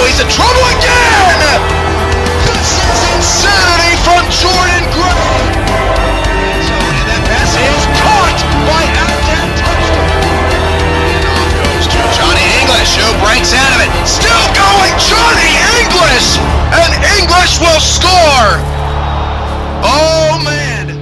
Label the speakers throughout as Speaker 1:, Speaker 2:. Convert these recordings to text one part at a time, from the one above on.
Speaker 1: He's in trouble again! This is insanity from Jordan Gray! And that pass is caught by Adnan Touchdown! And off goes to Johnny English, who breaks out of it. Still going, Johnny English! And English will score! Oh, man!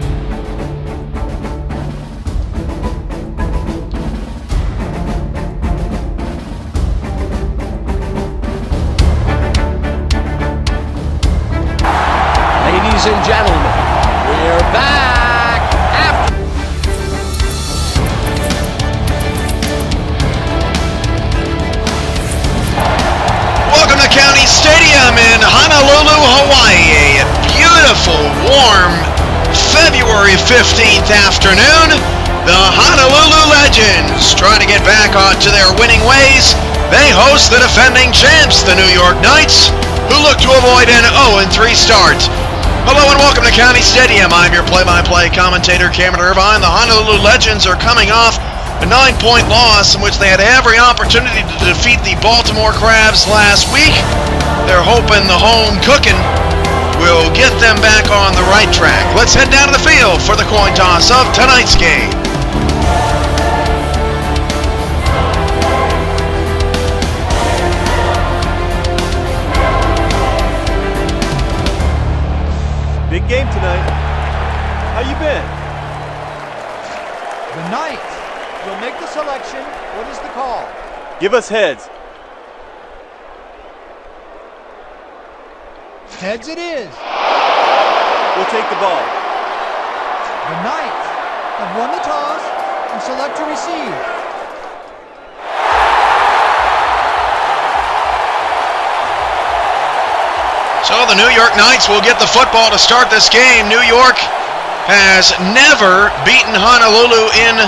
Speaker 2: Ladies and gentlemen, we're back after...
Speaker 1: Welcome to County Stadium in Honolulu, Hawaii. A beautiful, warm February 15th afternoon. The Honolulu Legends trying to get back onto their winning ways. They host the defending champs, the New York Knights, who look to avoid an 0-3 start. Hello and welcome to County Stadium. I'm your play-by-play commentator, Cameron Irvine. The Honolulu Legends are coming off a 9-point loss in which they had every opportunity to defeat the Baltimore Crabs last week. They're hoping the home cooking will get them back on the right track. Let's head down to the field for the coin toss of tonight's game.
Speaker 3: Big game tonight. How you been?
Speaker 4: The Knights will make the selection. What is the call?
Speaker 3: Give us heads.
Speaker 4: Heads it is.
Speaker 3: We'll take the ball.
Speaker 4: The Knights have won the toss and select to receive.
Speaker 1: So the New York Knights will get the football to start this game. New York has never beaten Honolulu in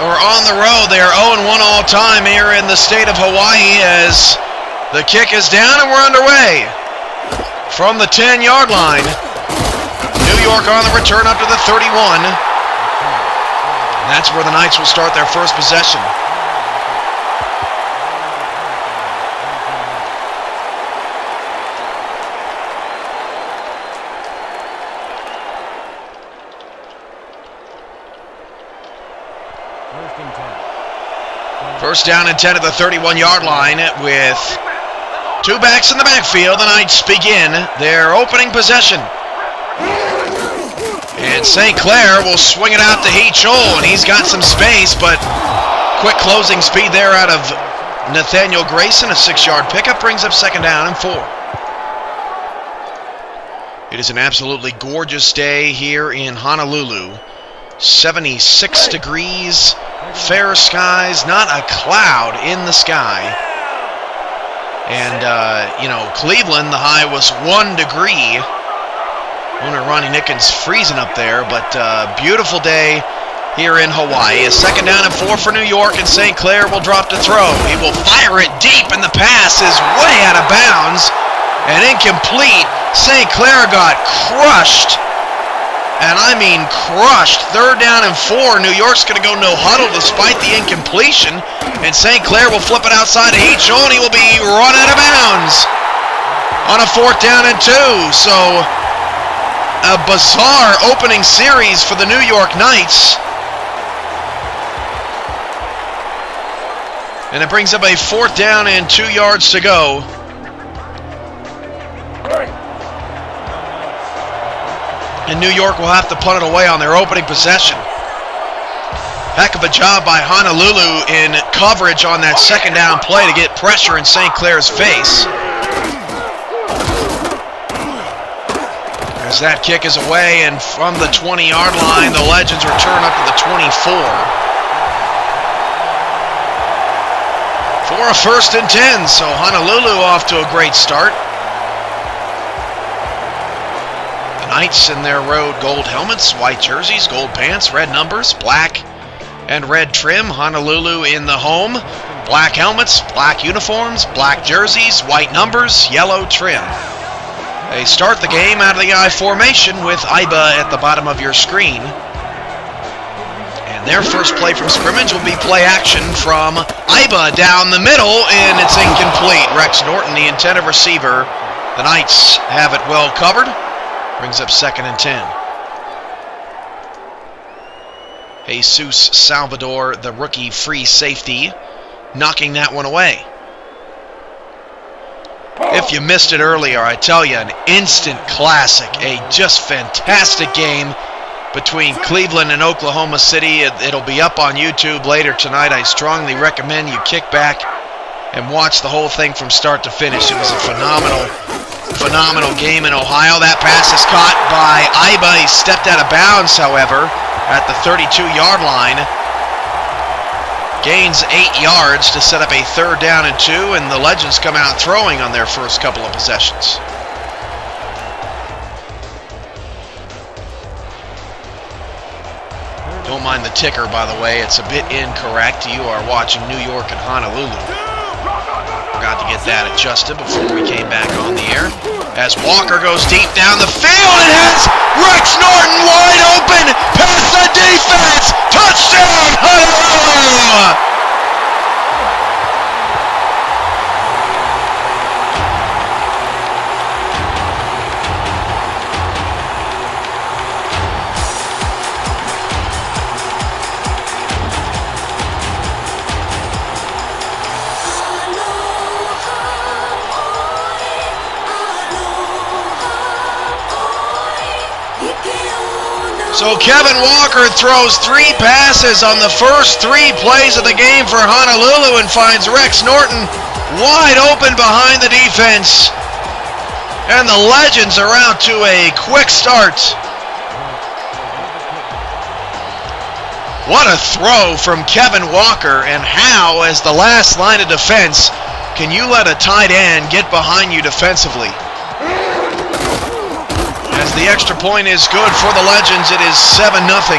Speaker 1: or on the road. They are 0-1 all time here in the state of Hawaii as the kick is down and we're underway. From the 10-yard line, New York on the return up to the 31. That's where the Knights will start their first possession. First down and 10 at the 31-yard line with two backs in the backfield. The Knights begin their opening possession. And St. Clair will swing it out to He-Chol, and he's got some space, but quick closing speed there out of Nathaniel Grayson. A 6-yard pickup brings up second down and 4. It is an absolutely gorgeous day here in Honolulu. 76 degrees. Fair skies, not a cloud in the sky. And, Cleveland, the high was 1 degree. Owner Ronnie Nickens freezing up there, but beautiful day here in Hawaii. A second down and 4 for New York, and St. Clair will drop to throw. He will fire it deep, and the pass is way out of bounds and incomplete. St. Clair got crushed. And I mean crushed. Third down and 4. New York's going to go no huddle despite the incompletion. And St. Clair will flip it outside to He-Chol, and he will be run out of bounds on a 4th down and 2. So a bizarre opening series for the New York Knights. And it brings up a 4th down and 2 yards to go. And New York will have to punt it away on their opening possession. Heck of a job by Honolulu in coverage on that second down play to get pressure in St. Clair's face. As that kick is away, and from the 20-yard line, the Legends return up to the 24. For a 1st and 10, so Honolulu off to a great start. The Knights in their road gold helmets, white jerseys, gold pants, red numbers, black and red trim. Honolulu in the home, black helmets, black uniforms, black jerseys, white numbers, yellow trim. They start the game out of the I formation with Iba at the bottom of your screen. And their first play from scrimmage will be play action from Iba down the middle, and it's incomplete. Rex Norton, the intended receiver. The Knights have it well covered. Brings up 2nd and 10. Jesus Salvador, the rookie free safety, knocking that one away. If you missed it earlier, I tell you, an instant classic, a just fantastic game between Cleveland and Oklahoma City. It'll be up on YouTube later tonight. I strongly recommend you kick back and watch the whole thing from start to finish. It was a phenomenal game in Ohio. That pass is caught by Iba. He stepped out of bounds, however, at the 32-yard line. Gains 8 yards to set up a 3rd down and 2, and the Legends come out throwing on their first couple of possessions. Don't mind the ticker, by the way. It's a bit incorrect. You are watching New York and Honolulu. Forgot to get that adjusted before we came back on the air. As Walker goes deep down the field and has Rex Norton wide open past the defense. Touchdown, Honolulu! So Kevin Walker throws 3 passes on the first 3 plays of the game for Honolulu and finds Rex Norton wide open behind the defense. And the Legends are out to a quick start. What a throw from Kevin Walker, and how, as the last line of defense, can you let a tight end get behind you defensively? As the extra point is good for the Legends, it is 7-0.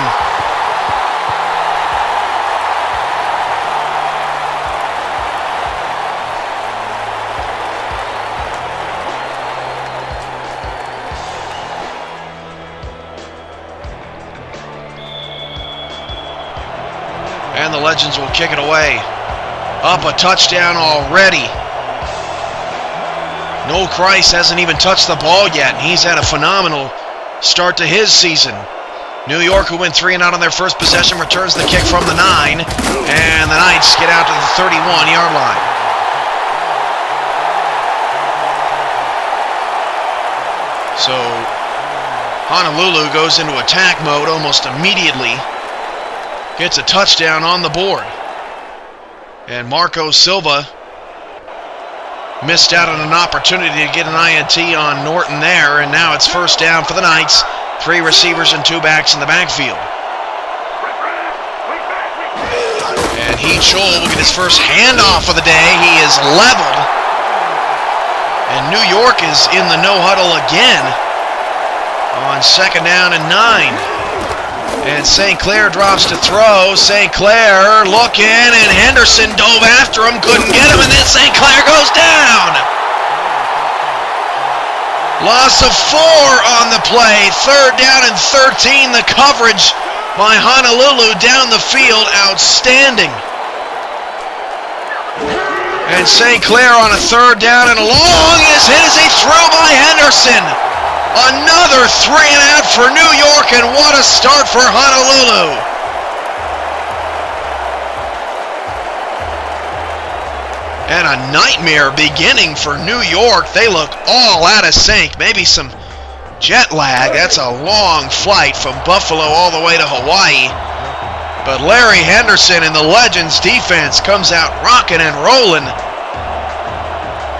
Speaker 1: And the Legends will kick it away. Up a touchdown already. Noel Christ hasn't even touched the ball yet, and he's had a phenomenal start to his season. New York, who went 3 and out on their first possession, returns the kick from the 9, and the Knights get out to the 31-yard line. So Honolulu goes into attack mode almost immediately, gets a touchdown on the board. And Marco Silva missed out on an opportunity to get an INT on Norton there, and now it's 1st down for the Knights. 3 receivers and 2 backs in the backfield. And Heath Scholl will get his first handoff of the day. He is leveled. And New York is in the no huddle again on 2nd down and 9. And St. Clair drops to throw. St. Clair looking, and Henderson dove after him, couldn't get him, and then St. Clair goes down. Loss of 4 on the play. 3rd down and 13. The coverage by Honolulu down the field, outstanding. And St. Clair on a 3rd down and long is hit as he threw by Henderson. Another 3 and out for New York, and what a start for Honolulu. And a nightmare beginning for New York. They look all out of sync. Maybe some Jet lag, that's a long flight from Buffalo all the way to Hawaii. But Larry Henderson and the Legends defense comes out rocking and rolling.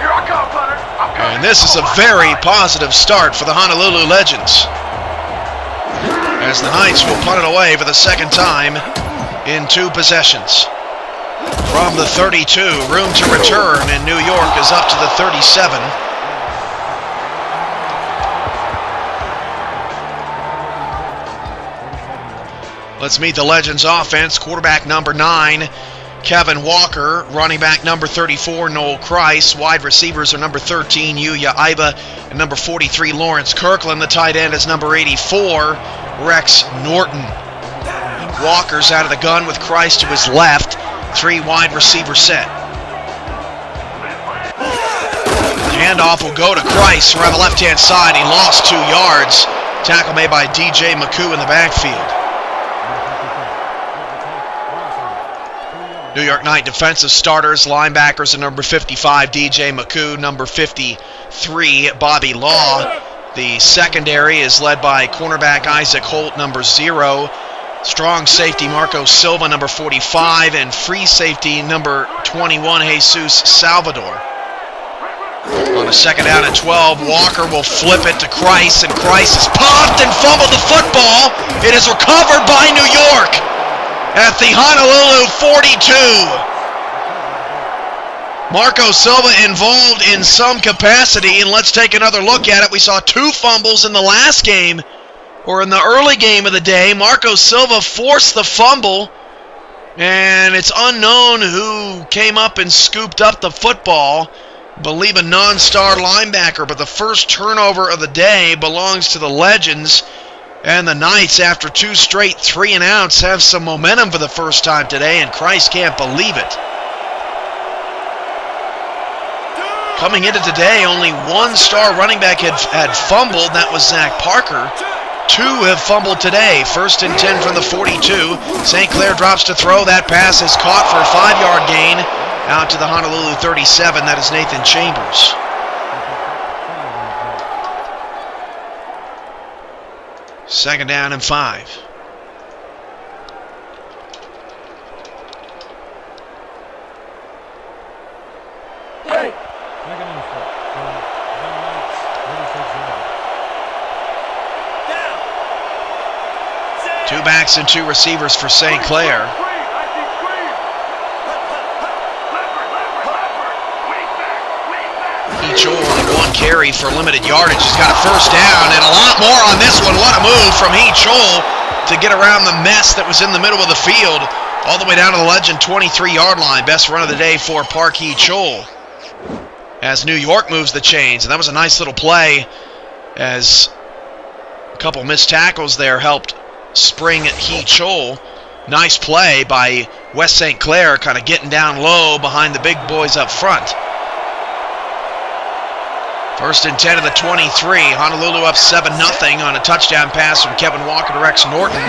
Speaker 5: Here I come, Hunter.
Speaker 1: And this is a very positive start for the Honolulu Legends, as the Knights will punt it away for the second time in 2 possessions. From the 32, room to return, and New York is up to the 37. Let's meet the Legends offense. Quarterback number 9, Kevin Walker. Running back number 34, Noel Kreis. Wide receivers are number 13, Yuya Iba, and number 43, Lawrence Kirkland. The tight end is number 84, Rex Norton. Walker's out of the gun with Kreis to his left. 3 wide receiver set. The handoff will go to Kreis around the left-hand side. He lost 2 yards. Tackle made by DJ McCoo in the backfield. New York Knight defensive starters, linebackers are number 55, DJ McCoo, number 53, Bobby Law. The secondary is led by cornerback Isaac Holt, number 0, strong safety Marco Silva, number 45, and free safety number 21, Jesus Salvador. On a second down and 12, Walker will flip it to Kreis, and Kreis has popped and fumbled the football. It is recovered by New York at the Honolulu 42. Marco Silva involved in some capacity, and let's take another look at it. We saw 2 fumbles in the last game, or in the early game of the day. Marco Silva forced the fumble, and it's unknown who came up and scooped up the football. I believe a non-star linebacker, but the first turnover of the day belongs to the Legends. And the Knights, after 2 straight 3-and-outs, have some momentum for the first time today, and Kreis can't believe it. Coming into today, only 1 star running back had fumbled, and that was Zach Parker. 2 have fumbled today. 1st and 10 from the 42. St. Clair drops to throw. That pass is caught for a 5-yard gain out to the Honolulu 37. That is Nathan Chambers. Second down and 5.
Speaker 5: Hey.
Speaker 1: Two backs and 2 receivers for St. Clair. Joel only 1 carry for limited yardage. He's got a first down and a lot more on this one. What a move from Joel to get around the mess that was in the middle of the field, all the way down to the Legend 23-yard line. Best run of the day for Park Joel as New York moves the chains. And that was a nice little play, as a couple missed tackles there helped spring Joel. Nice play by West St. Clair, kind of getting down low behind the big boys up front. 1st and 10 of the 23. Honolulu up 7-0 on a touchdown pass from Kevin Walker to Rex Norton.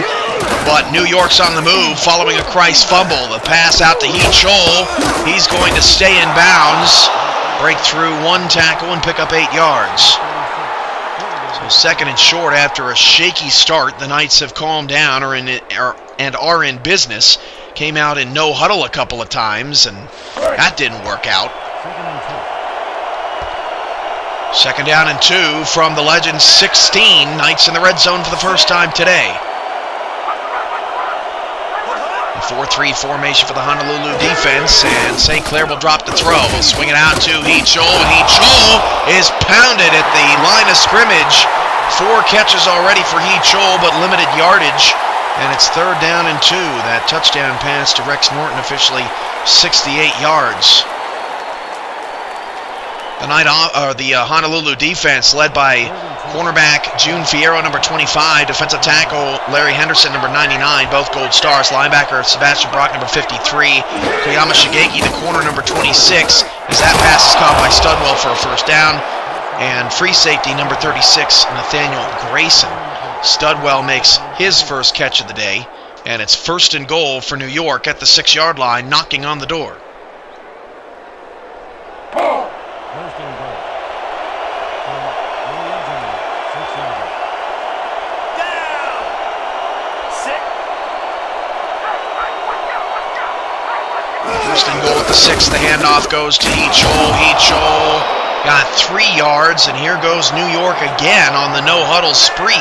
Speaker 1: But New York's on the move following a Kreis fumble. The pass out to Joel. He's going to stay in bounds, break through 1 tackle, and pick up 8 yards. So 2nd and short after a shaky start. The Knights have calmed down and are in business. Came out in no huddle a couple of times, and that didn't work out. 2nd down and 2 from the Legends 16. Knights in the red zone for the first time today. A 4-3 formation for the Honolulu defense, and St. Clair will drop the throw. We'll swing it out to Joel, and Joel is pounded at the line of scrimmage. 4 catches already for Joel, but limited yardage, and it's 3rd down and 2. That touchdown pass to Rex Norton, officially 68 yards. The Honolulu defense led by cornerback June Fierro, number 25, defensive tackle Larry Henderson, number 99, both gold stars, linebacker Sebastian Brock, number 53, Koyama Shigeki, the corner, number 26, as that pass is caught by Studwell for a first down, and free safety, number 36, Nathaniel Grayson. Studwell makes his first catch of the day, and it's 1st and goal for New York at the 6-yard line, knocking on the door.
Speaker 6: First and goal.
Speaker 1: the 6, the handoff goes to Heechul. Heechul got 3 yards, and here goes New York again on the no-huddle spree.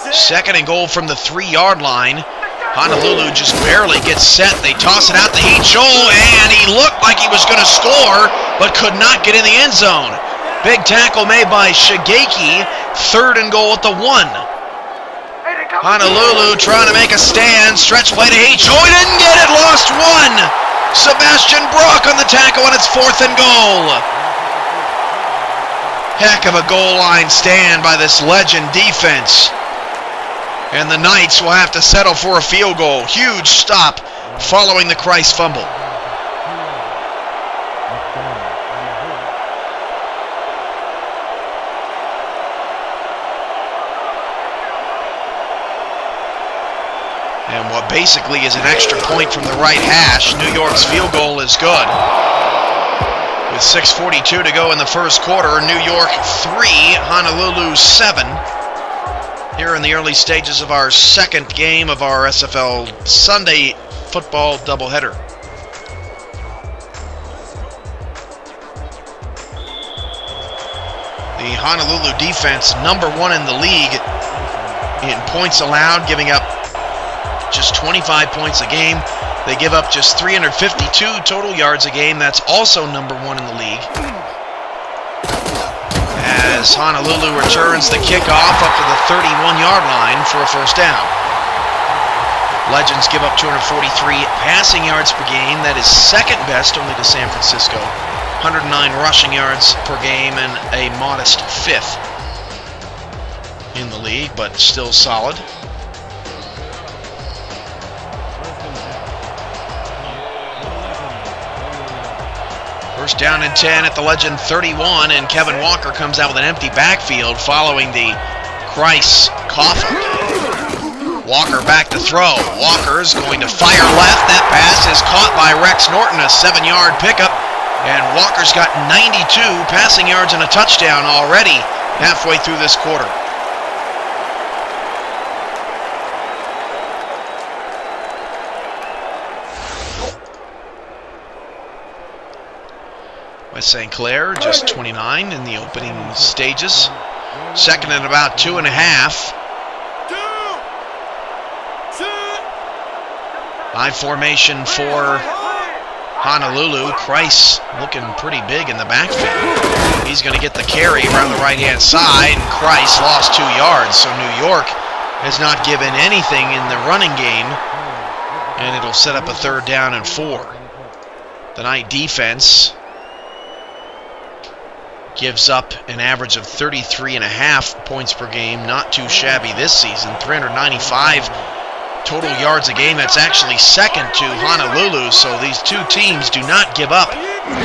Speaker 1: 2nd and goal from the 3-yard line. Honolulu just barely gets set. They toss it out to Heechul, and he looked like he was going to score, but could not get in the end zone. Big tackle made by Shigeki. 3rd and goal at the 1. Honolulu trying to make a stand. Stretch play to Heechul. He didn't get it. Lost 1. Sebastian Brock on the tackle, and it's 4th and goal. Heck of a goal line stand by this legend defense. And the Knights will have to settle for a field goal. Huge stop following the Christ fumble. And what basically is an extra point from the right hash, New York's field goal is good. With 6:42 to go in the first quarter, New York 3, Honolulu 7. Here in the early stages of our second game of our SFL Sunday football doubleheader. The Honolulu defense, number 1 in the league in points allowed, giving up just 25 points a game. They give up just 352 total yards a game. That's also number 1 in the league. As Honolulu returns the kickoff up to the 31-yard line for a first down. Legends give up 243 passing yards per game. That is 2nd best only to San Francisco. 109 rushing yards per game and a modest 5th in the league, but still solid. First down and 10 at the Legend 31, and Kevin Walker comes out with an empty backfield following the Christ coffin. Walker back to throw. Walker's going to fire left. That pass is caught by Rex Norton, a 7-yard pickup, and Walker's got 92 passing yards and a touchdown already halfway through this quarter. St. Clair, just 29 in the opening stages. 2nd and about 2.5. High formation for Honolulu. Christ looking pretty big in the backfield. He's going to get the carry around the right-hand side, and Christ lost 2 yards, so New York has not given anything in the running game, and it'll set up a 3rd down and 4. The Knight defense gives up an average of 33.5 points per game. Not too shabby this season. 395 total yards a game. That's actually 2nd to Honolulu. So these two teams do not give up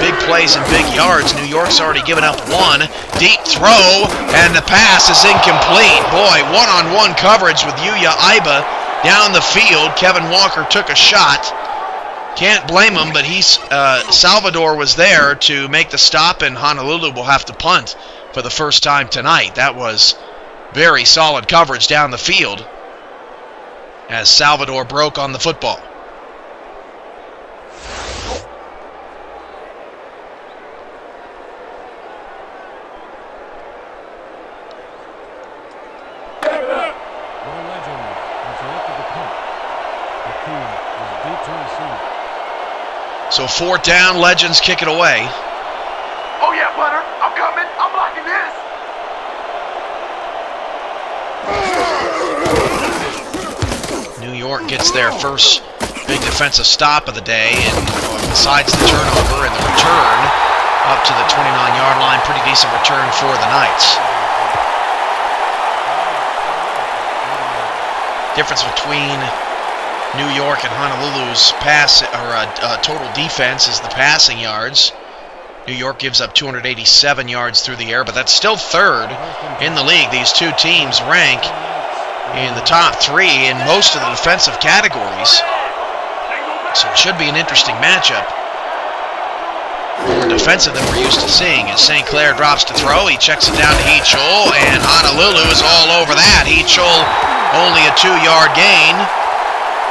Speaker 1: big plays and big yards. New York's already given up 1. Deep throw, and the pass is incomplete. Boy, one-on-one coverage with Yuya Iba down the field. Kevin Walker took a shot. Can't blame him, but Salvador was there to make the stop, and Honolulu will have to punt for the first time tonight. That was very solid coverage down the field as Salvador broke on the football. So 4th down, Legends kick it away.
Speaker 5: Oh yeah, punter, I'm coming. I'm blocking this.
Speaker 1: New York gets their first big defensive stop of the day, and besides the turnover and the return up to the 29-yard line, pretty decent return for the Knights. Difference between New York and Honolulu's total defense is the passing yards. New York gives up 287 yards through the air, but that's still 3rd in the league. These two teams rank in the top 3 in most of the defensive categories. So it should be an interesting matchup. More defensive than we're used to seeing. As St. Clair drops to throw, he checks it down to Heechul, and Honolulu is all over that. Heechul only a 2-yard gain.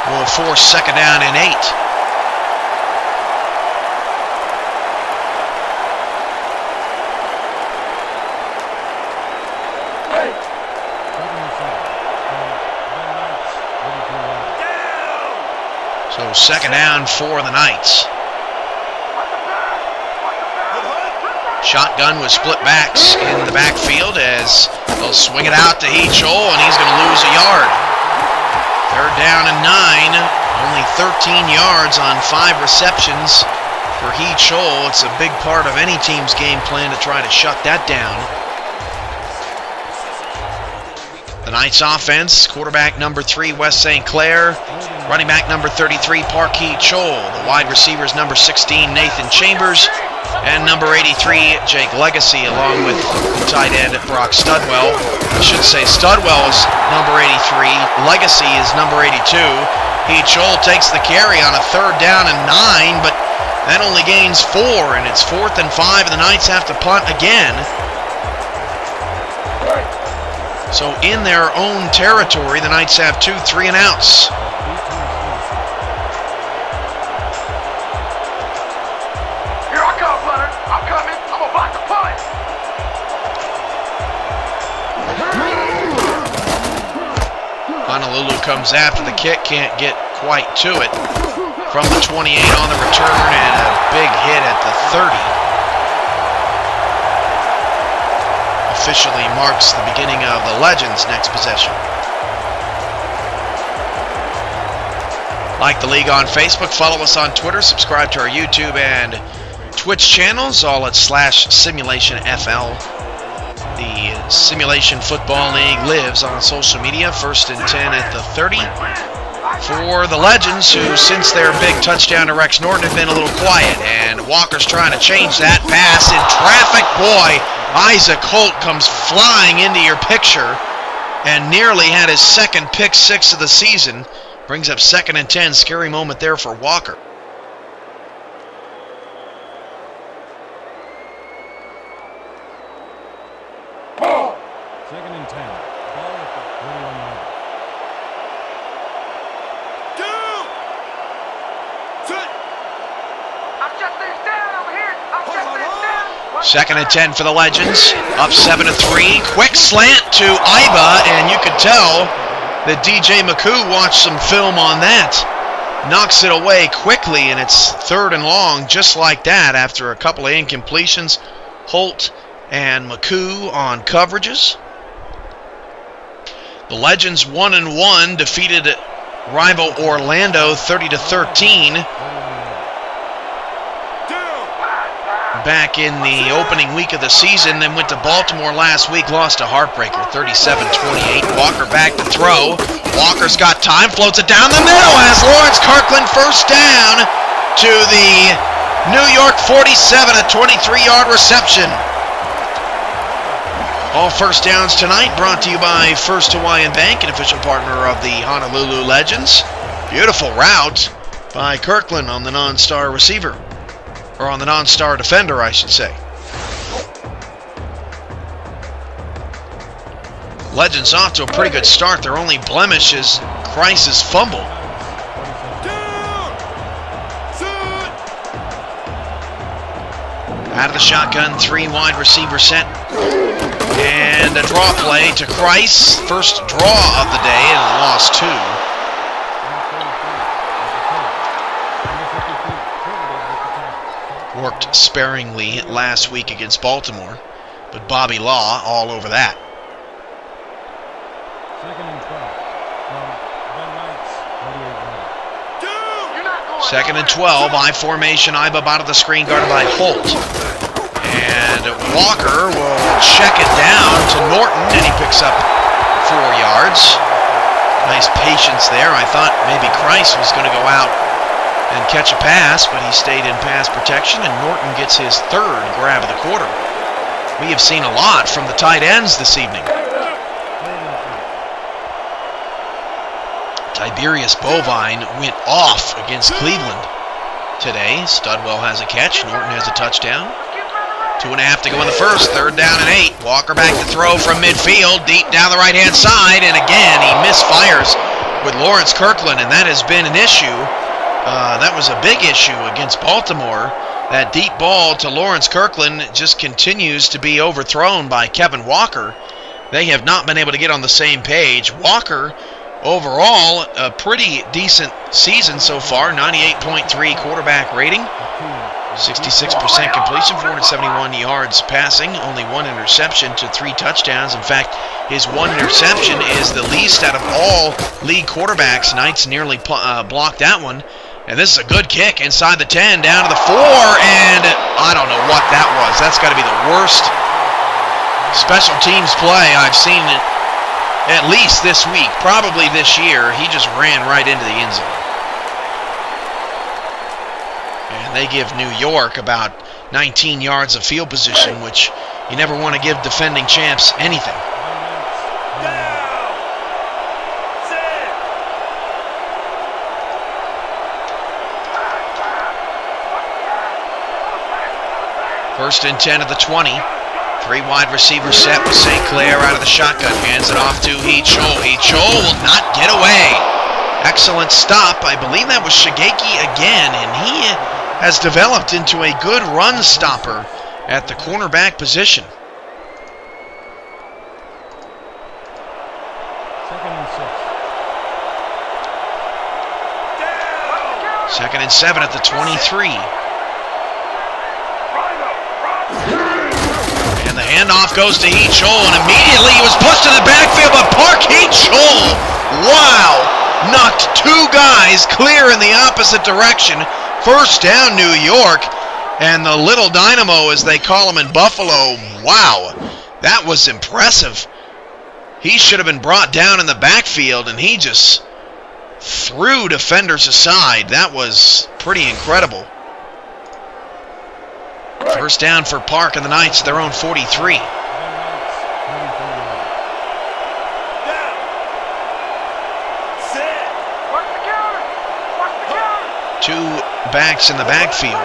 Speaker 1: Will force 2nd down and 8. second down for the Knights. Shotgun with split backs in the backfield as they'll swing it out to Heechul, and he's going to lose a yard. Third down and 9, only 13 yards on 5 receptions for Heechul. It's a big part of any team's game plan to try to shut that down. The Knights offense, quarterback number 3, Wes St. Clair. Running back number 33, Park Hee-Chol. The wide receivers number 16, Nathan Chambers. And number 83, Jake Legacy, along with tight end Brock Studwell. I should say Studwell is number 83. Legacy is number 82. Hee-Chol takes the carry on a third down and 9, but that only gains 4, and it's 4th and 5, and the Knights have to punt again. So in their own territory, the Knights have 2 3-and-outs.
Speaker 5: Here I come, Hunter. I'm coming. I'm about to punt.
Speaker 1: Honolulu comes after the kick, can't get quite to it. From the 28 on the return, and a big hit at the 30. Officially marks the beginning of the Legends' next possession. Like the league on Facebook, follow us on Twitter, subscribe to our YouTube and Twitch channels, all at /SimulationFL. The Simulation Football League lives on social media, 1st and 10 at the 30. For the Legends, who since their big touchdown to Rex Norton have been a little quiet, and Walker's trying to change that. Pass in traffic, boy. Isaac Holt comes flying into your picture and nearly had his second pick 6 of the season. Brings up 2nd and 10. Scary moment there for Walker.
Speaker 3: Second and 10. Ball at the 41-yard.
Speaker 5: I'll shut this down over here. I'll shut this down.
Speaker 1: 2nd and 10 for the Legends. Up 7-3. Quick slant to Iba, and you could tell that DJ McCoo watched some film on that. Knocks it away quickly, and it's 3rd and long, just like that, after a couple of incompletions. Holt and McCoo on coverages. The Legends 1-1 defeated rival Orlando 30-13. Back in the opening week of the season, then went to Baltimore last week, lost a heartbreaker, 37-28. Walker back to throw. Walker's got time, floats it down the middle as Lawrence Kirkland first down to the New York 47, a 23-yard reception. All first downs tonight brought to you by First Hawaiian Bank, an official partner of the Honolulu Legends. Beautiful route by Kirkland on the non-star receiver. Or on the non-star defender, I should say. Legends off to a pretty good start. Their only blemish is Chris's fumble. Out of the shotgun, 3 wide receiver set. And a draw play to Christ. First draw of the day, and lost 2. Worked sparingly last week against Baltimore, but Bobby Law all over that. 2nd and 12, I formation, Iba out of the screen, guarded by Holt. And Walker will check it down to Norton, and he picks up 4 yards. Nice patience there. I thought maybe Christ was going to go out and catch a pass, but he stayed in pass protection, and Norton gets his 3rd grab of the quarter. We have seen a lot from the tight ends this evening. Tiberius Bovine went off against Cleveland today. Studwell has a catch. Norton has a touchdown. 2.5 to go in the first. 3rd down and 8. Walker back to throw from midfield, deep down the right-hand side, and again he misfires with Lawrence Kirkland, and that has been an issue. That was a big issue against Baltimore. That deep ball to Lawrence Kirkland just continues to be overthrown by Kevin Walker. They have not been able to get on the same page. Walker overall, a pretty decent season so far. 98.3 quarterback rating, 66% completion, 471 yards passing, only 1 interception to 3 touchdowns. In fact, his 1 interception is the least out of all league quarterbacks. Knights nearly blocked that one. And this is a good kick inside the 10, down to the 4, and I don't know what that was. That's got to be the worst special teams play I've seen at least this week, probably this year. He just ran right into the end zone. And they give New York about 19 yards of field position, which you never want to give defending champs anything. First and 10 at the 20. 3 wide receivers set with St. Clair out of the shotgun. Hands it off to He-Cho. He-Cho will not get away. Excellent stop. I believe that was Shigeki again, and he has developed into a good run stopper at the cornerback position. Second and 7 at the 23. And the handoff goes to He-Cho, and immediately he was pushed to the backfield, but Park He-Cho, wow, knocked 2 guys clear in the opposite direction. First down, New York, and the little dynamo, as they call him in Buffalo, wow, that was impressive. He should have been brought down in the backfield, and he just threw defenders aside. That was pretty incredible. First down for Park and the Knights at their own 43. 2 backs in the backfield.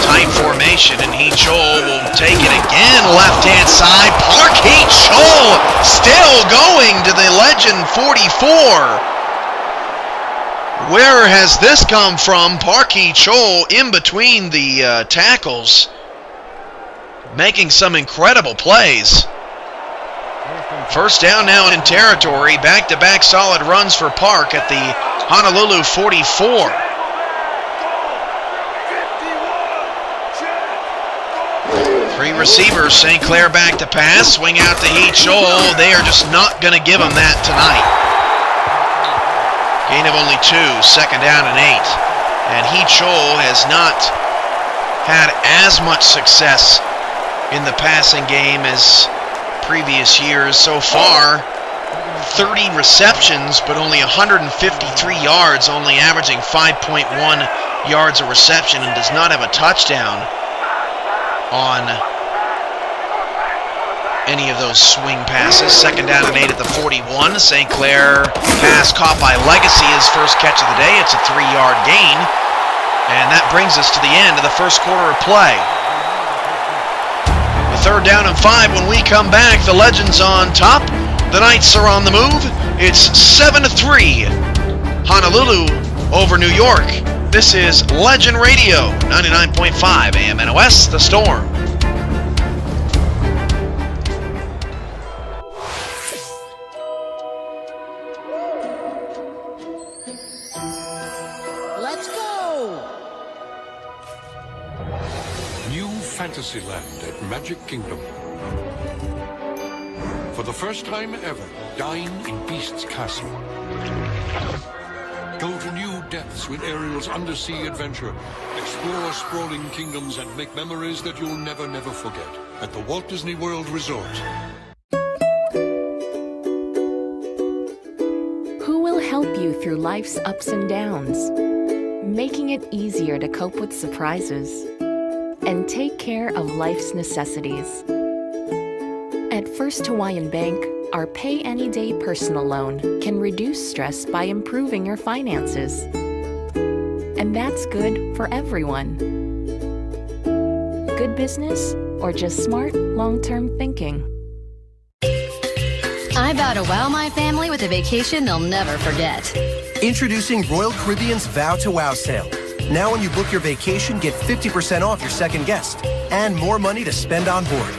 Speaker 1: Tight formation, and He-Cho will take it again. Left-hand side, Park He-Cho still going to the legend 44. Where has this come from? Park He-Cho in between the tackles, making some incredible plays. First down now in territory. Back-to-back solid runs for Park at the Honolulu 44. Three receivers. St. Clair back to pass. Swing out to He-Cho. They are just not going to give him that tonight. Gain of only 2, second down and 8. And He-Cho has not had as much success in the passing game as previous years. So far, 30 receptions, but only 153 yards, only averaging 5.1 yards a reception, and does not have a touchdown on any of those swing passes. Second down and 8 at the 41. St. Clair pass caught by Legacy, his first catch of the day. It's a 3-yard gain. And that brings us to the end of the first quarter of play. The third down and 5 when we come back. The Legends on top. The Knights are on the move. It's 7-3. Honolulu over New York. This is Legend Radio, 99.5 AM NOS, The Storm.
Speaker 6: Fantasyland at Magic Kingdom. For the first time ever, dine in Beast's Castle. Go to new depths with Ariel's undersea adventure. Explore sprawling kingdoms and make memories that you'll never forget at the Walt Disney World Resort.
Speaker 7: Who will help you through life's ups and downs, making it easier to cope with surprises and take care of life's necessities. At First Hawaiian Bank, our Pay Any Day personal loan can reduce stress by improving your finances. And that's good for everyone. Good business or just smart, long-term thinking.
Speaker 8: I vow to wow my family with a vacation they'll never forget.
Speaker 9: Introducing Royal Caribbean's Vow to Wow sale. Now when you book your vacation, get 50% off your second guest and more money to spend on board.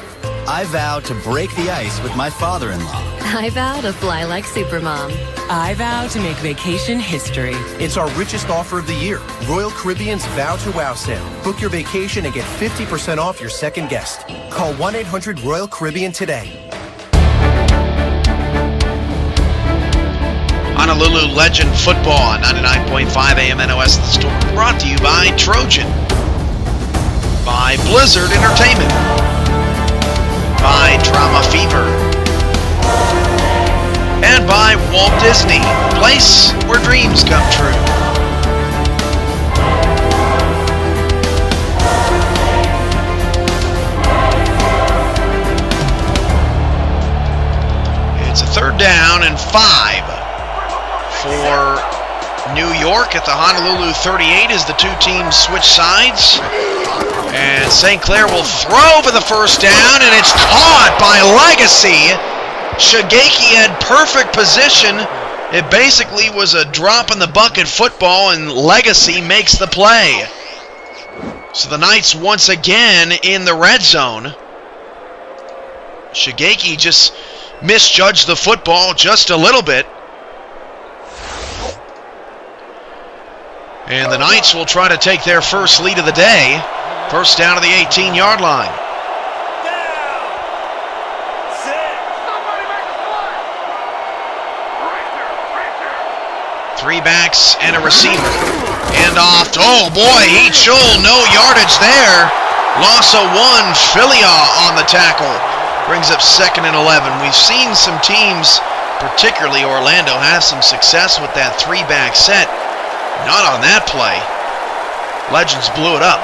Speaker 10: I vow to break the ice with my father-in-law.
Speaker 8: I vow to fly like Supermom.
Speaker 10: I vow to make vacation history.
Speaker 9: It's our richest offer of the year. Royal Caribbean's Vow to Wow sale. Book your vacation and get 50% off your second guest. Call 1-800-ROYAL-CARIBBEAN today.
Speaker 1: Honolulu Legend Football on 99.5 AM NOS The Storm. Brought to you by Trojan. By Blizzard Entertainment. By Drama Fever. And by Walt Disney, the place where dreams come true. It's a 3rd down and 5 for New York at the Honolulu 38 as the two teams switch sides. And St. Clair will throw for the 1st down, and it's caught by Legacy. Shigeki had perfect position. It basically was a drop in the bucket football, and Legacy makes the play. So the Knights once again in the red zone. Shigeki just misjudged the football just a little bit. And the Knights will try to take their first lead of the day. 1st down to the 18-yard line. Three backs and a receiver. And off. Oh boy, Heat Shoal, no yardage there. Loss of 1. Filia on the tackle. Brings up 2nd and 11. We've seen some teams, particularly Orlando, have some success with that 3-back set. Not on that play. Legends blew it up.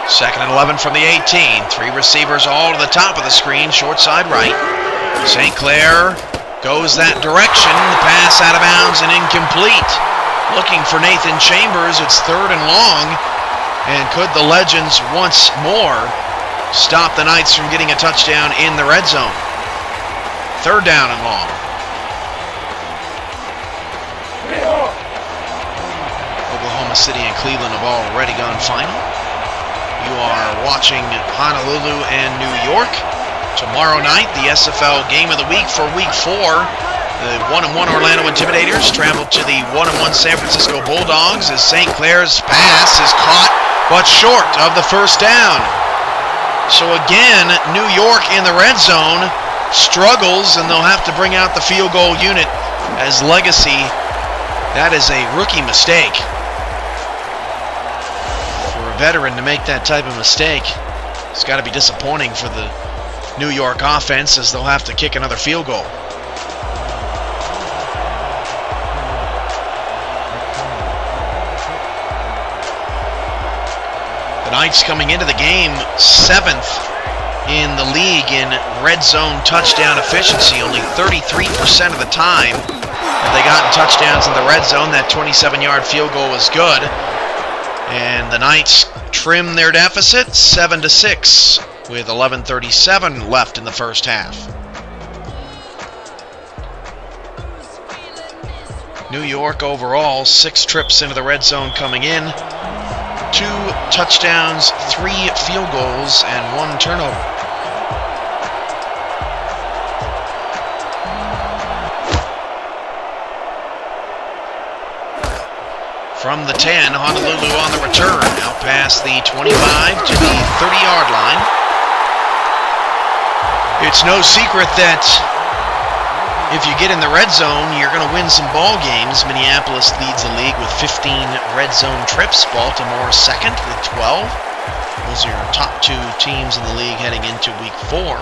Speaker 1: 2nd and 11 from the 18. 3 receivers all to the top of the screen, short side right. St. Clair goes that direction. The pass out of bounds and incomplete. Looking for Nathan Chambers. It's 3rd and long. And could the Legends once more stop the Knights from getting a touchdown in the red zone? 3rd down and long. Oklahoma City and Cleveland have already gone final. You are watching Honolulu and New York. Tomorrow night, the SFL Game of the Week for Week 4. The 1-1 Orlando Intimidators travel to the 1-1 San Francisco Bulldogs as St. Clair's pass is caught but short of the 1st down. So again, New York in the red zone struggles, and they'll have to bring out the field goal unit as Legacy. That is a rookie mistake. For a veteran to make that type of mistake, it's got to be disappointing for the New York offense, as they'll have to kick another field goal. The Knights coming into the game 7th in the league in red zone touchdown efficiency. Only 33% of the time have they gotten touchdowns in the red zone. That 27-yard field goal was good. And the Knights trim their deficit 7-6. With 11:37 left in the 1st half. New York overall, 6 trips into the red zone coming in, 2 touchdowns, 3 field goals, and 1 turnover. From the 10, Honolulu on the return, out past the 25 to the 30-yard line. It's no secret that if you get in the red zone, you're going to win some ball games. Minneapolis leads the league with 15 red zone trips. Baltimore 2nd with 12. Those are your top 2 teams in the league heading into Week 4.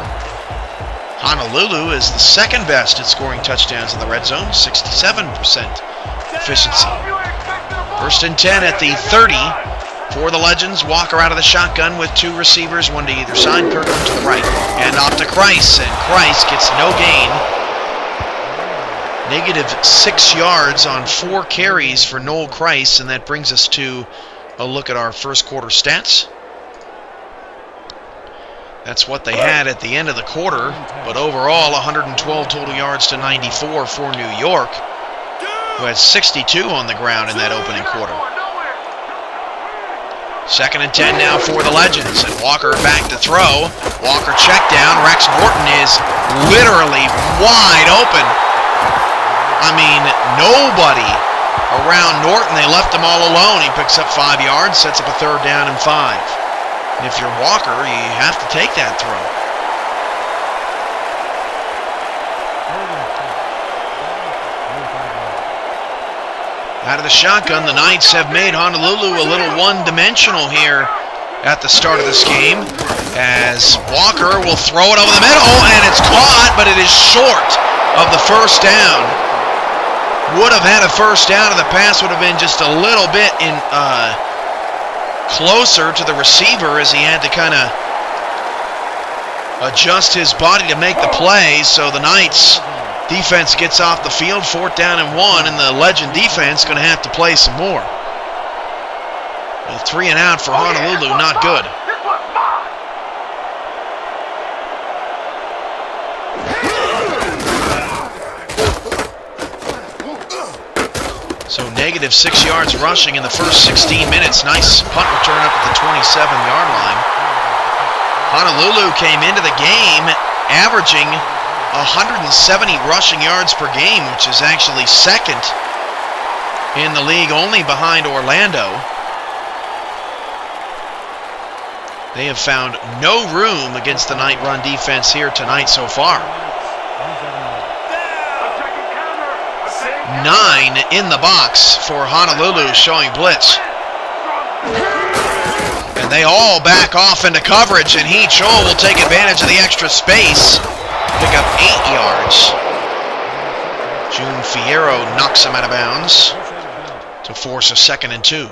Speaker 1: Honolulu is the 2nd best at scoring touchdowns in the red zone, 67% efficiency. 1st and 10 at the 30. For the Legends, Walker out of the shotgun with 2 receivers, 1 to either side, Kirkland to the right. And off to Kreis, and Kreis gets no gain. -6 yards on 4 carries for Noel Kreis, and that brings us to a look at our first quarter stats. That's what they had at the end of the quarter, but overall 112 total yards to 94 for New York, who had 62 on the ground in that opening quarter. 2nd and 10 now for the Legends, and Walker back to throw. Walker check down. Rex Norton is literally wide open. I mean, nobody around Norton. They left him all alone. He picks up 5 yards, sets up a 3rd down and 5. And if you're Walker, you have to take that throw. Out of the shotgun, the Knights have made Honolulu a little one-dimensional here at the start of this game, as Walker will throw it over the middle, and it's caught, but it is short of the 1st down. Would have had a 1st down, and the pass would have been just a little bit closer to the receiver, as he had to kind of adjust his body to make the play. So the Knights defense gets off the field, 4th down and 1, and the Legend defense going to have to play some more. A 3 and out for Honolulu, not good. So negative 6 yards rushing in the first 16 minutes. Nice punt return up at the 27-yard line. Honolulu came into the game averaging 170 rushing yards per game, which is actually 2nd in the league, only behind Orlando. They have found no room against the Knight run defense here tonight so far. 9 in the box for Honolulu, showing blitz. And they all back off into coverage, and He-Chol will take advantage of the extra space. Pick up 8 yards. June Fierro knocks him out of bounds to force a 2nd and 2.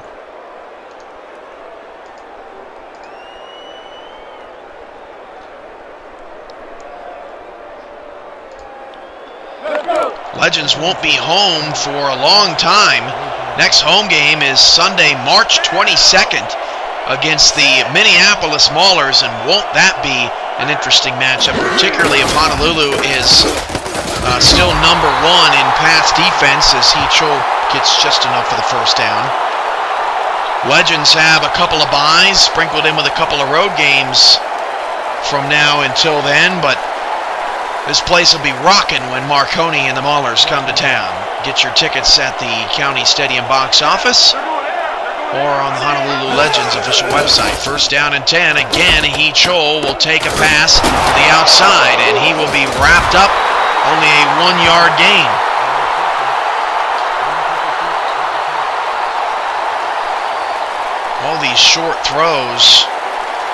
Speaker 1: Legends won't be home for a long time. Next home game is Sunday, March 22nd against the Minneapolis Maulers, and won't that be an interesting matchup, particularly if Honolulu is still number 1 in pass defense, as He-Chol gets just enough for the 1st down. Legends have a couple of byes, sprinkled in with a couple of road games from now until then, but this place will be rocking when Marconi and the Maulers come to town. Get your tickets at the County Stadium box office or on the Honolulu Legends official website. 1st down and 10. Again, He-Chol will take a pass to the outside, and he will be wrapped up. Only a 1-yard gain. All these short throws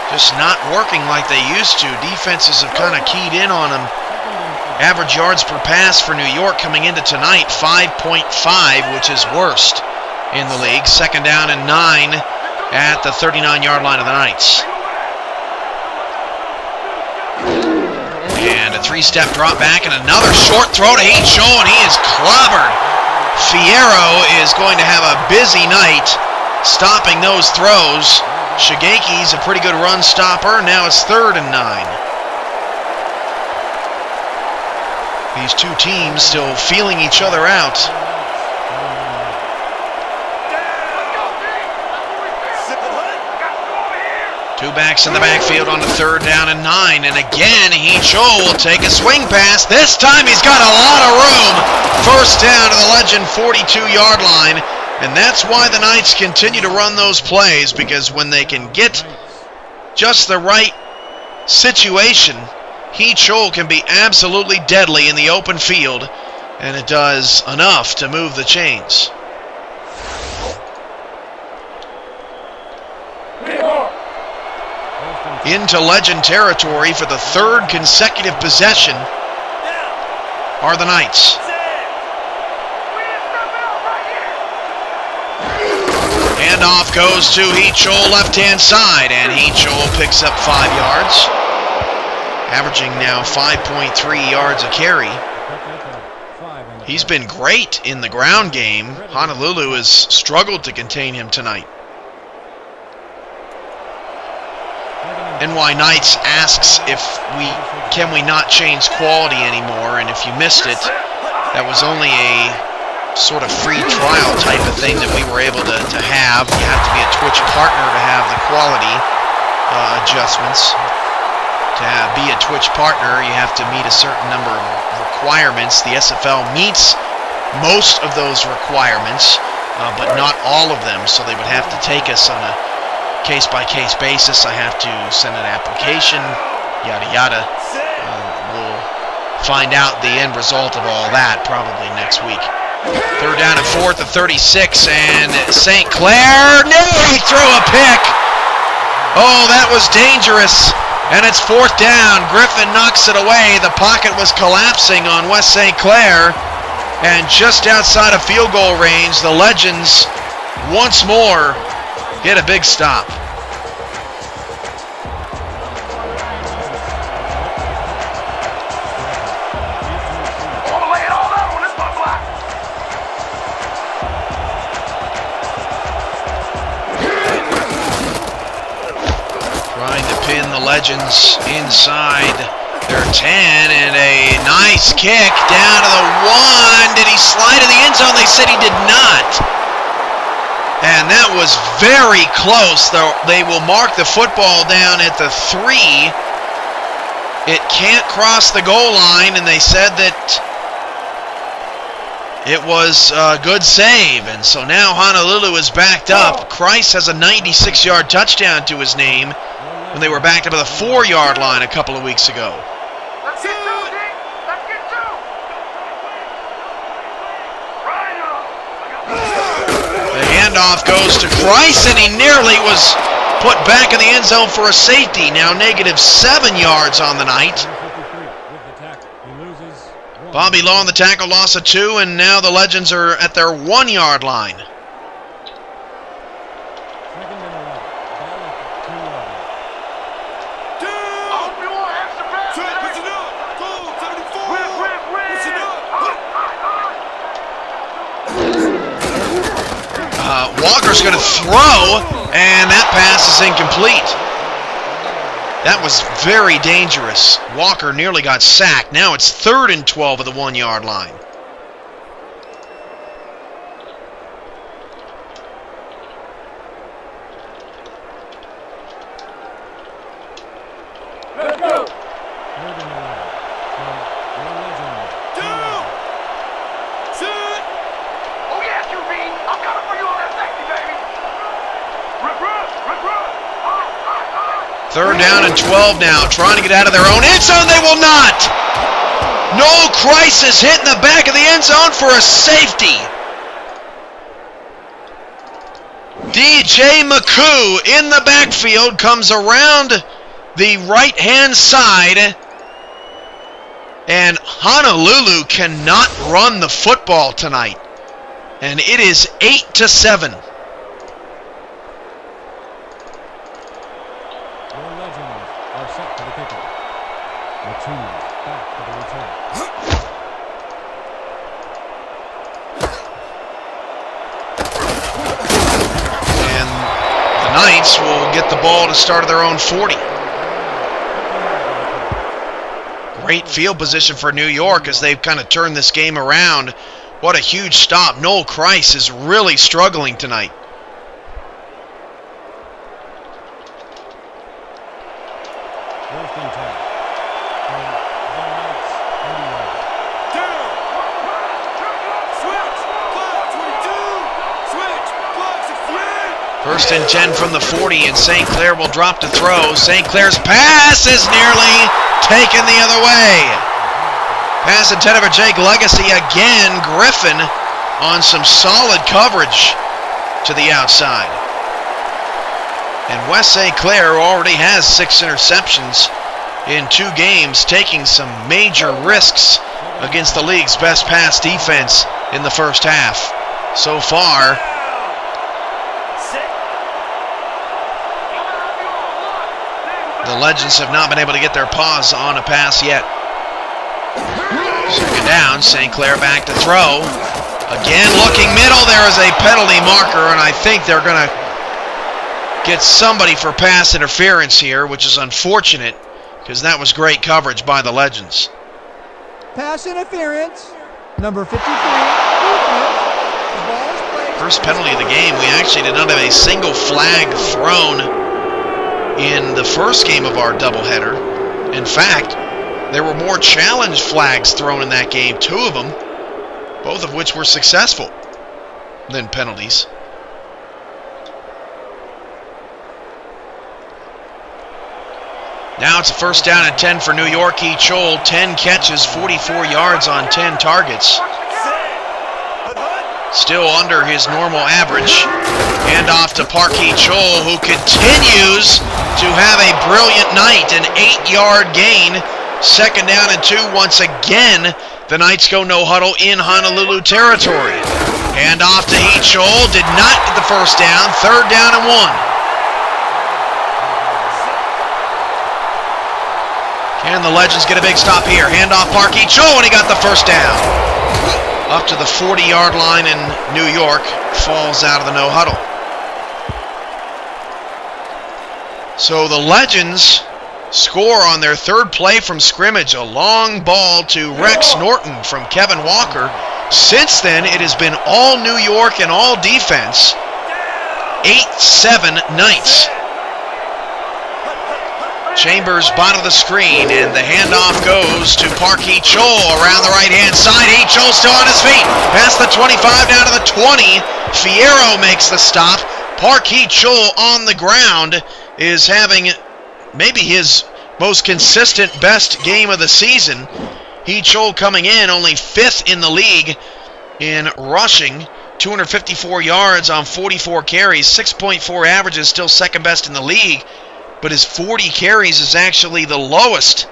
Speaker 1: just not working like they used to. Defenses have kind of keyed in on them. Average yards per pass for New York coming into tonight, 5.5, which is worst in the league. 2nd down and 9 at the 39-yard line of the Knights. And a 3-step drop back and another short throw to He-Chol, and he is clobbered. Fierro is going to have a busy night stopping those throws. Shigeki's a pretty good run stopper. Now it's 3rd and 9. These two teams still feeling each other out. Two backs in the backfield on the 3rd down and 9. And again, He-Chol will take a swing pass. This time he's got a lot of room. 1st down to the Legend 42-yard line. And that's why the Knights continue to run those plays, because when they can get just the right situation, He-Chol can be absolutely deadly in the open field, and it does enough to move the chains. Into Legend territory for the 3rd consecutive possession are the Knights. Handoff goes to He-Chol left-hand side, and He-Chol picks up 5 yards. Averaging now 5.3 yards a carry. He's been great in the ground game. Honolulu has struggled to contain him tonight. NY Knights asks if can we not change quality anymore, and if you missed it, that was only a sort of free trial type of thing that we were able to have have. You have to be a Twitch partner to have the quality adjustments. To be a Twitch partner, you have to meet a certain number of requirements. The SFL meets most of those requirements, but not all of them, so they would have to take us on a case-by-case basis. I have to send an application, yada yada. We'll find out the end result of all that probably next week. Third down and 4th and 36, and St. Clair, no, he threw a pick. Oh, that was dangerous. And it's 4th down. Griffin knocks it away. The pocket was collapsing on West St. Clair. And just outside of field goal range, the Legends once more get a big stop. Trying to pin the Legends inside their 10, and a nice kick down to the 1. Did he slide in the end zone? They said he did not. And that was very close, though. They will mark the football down at the 3. It can't cross the goal line, and they said that it was a good save. And so now Honolulu is backed up. Christ has a 96-yard touchdown to his name when they were backed up at the 4-yard line a couple of weeks ago.
Speaker 5: Let's get two, D. Let's get two.
Speaker 1: The handoff goes to Christ, and he nearly was put back in the end zone for a safety. Now -7 yards on the night. Bobby Law on the tackle, loss of 2, and now the Legends are at their 1-yard line. Walker's going to throw, and that pass is incomplete. That was very dangerous. Walker nearly got sacked. Now it's 3rd and 12 at the 1-yard line.
Speaker 5: Let's go.
Speaker 1: Third down and 12 now, trying to get out of their own end zone. They will not. No crisis, hit in the back of the end zone for a safety. DJ McCoo in the backfield comes around the right-hand side, and Honolulu cannot run the football tonight. And it is 8-7. Knights will get the ball to start at their own 40. Great field position for New York as they've kind of turned this game around. What a huge stop. Noel Christ is really struggling tonight. First and 10 from the 40, and St. Clair will drop to throw. St. Clair's pass is nearly taken the other way. Pass intended for Jake Legacy again. Griffin on some solid coverage to the outside. And West St. Clair already has 6 interceptions in 2 games, taking some major risks against the league's best pass defense in the first half. So far, the Legends have not been able to get their paws on a pass yet. Second down, St. Clair back to throw. Again, looking middle, there is a penalty marker, and I think they're going to get somebody for pass interference here, which is unfortunate, because that was great coverage by the Legends.
Speaker 4: Pass interference, number 53, defense. The ball is placed
Speaker 1: First penalty of the game. We actually did not have a single flag thrown in the first game of our doubleheader. In fact, there were more challenge flags thrown in that game, 2 of them, both of which were successful, than penalties. Now it's a first down and 10 for New York. Chol, 10 catches, 44 yards on 10 targets. Still under his normal average. Hand off to Parkee Chol, who continues to have a brilliant night. An 8-yard gain. Second down and 2 once again. The Knights go no huddle in Honolulu territory. Hand off to Chol. Did not get the first down. Third down and 1. Can the Legends get a big stop here? Hand off Parkee Chol, and he got the first down. Up to the 40-yard line in New York. Falls out of the no huddle. So the Legends score on their third play from scrimmage. A long ball to Rex Norton from Kevin Walker. Since then, it has been all New York and all defense. 8-7 Knights. Chambers bottom of the screen, and the handoff goes to Parkee Chol around the right-hand side. Chol still on his feet. Past the 25, down to the 20. Fierro makes the stop. Parkee Chol on the ground is having maybe his most consistent, best game of the season. Chol coming in only 5th in the league in rushing. 254 yards on 44 carries. 6.4 average is still second best in the league. But his 40 carries is actually the lowest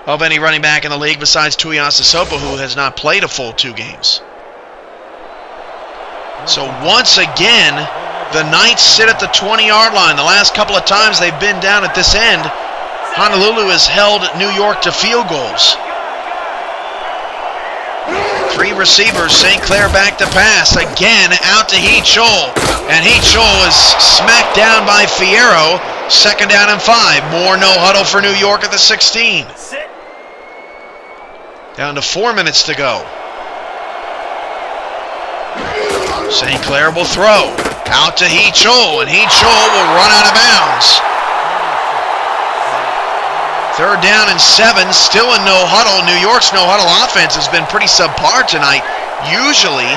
Speaker 1: of any running back in the league besides Tuiasa Sopo, who has not played a full 2 games. So once again, the Knights sit at the 20-yard line. The last couple of times they've been down at this end, Honolulu has held New York to field goals. 3 receivers, St. Clair back to pass. Again, out to Chol. And Chol is smacked down by Fierro. Second down and 5. More no huddle for New York at the 16. Down to 4 minutes to go. St. Clair will throw. Out to Chol. And Chol will run out of bounds. Third down and 7, still in no huddle. New York's no huddle offense has been pretty subpar tonight. Usually,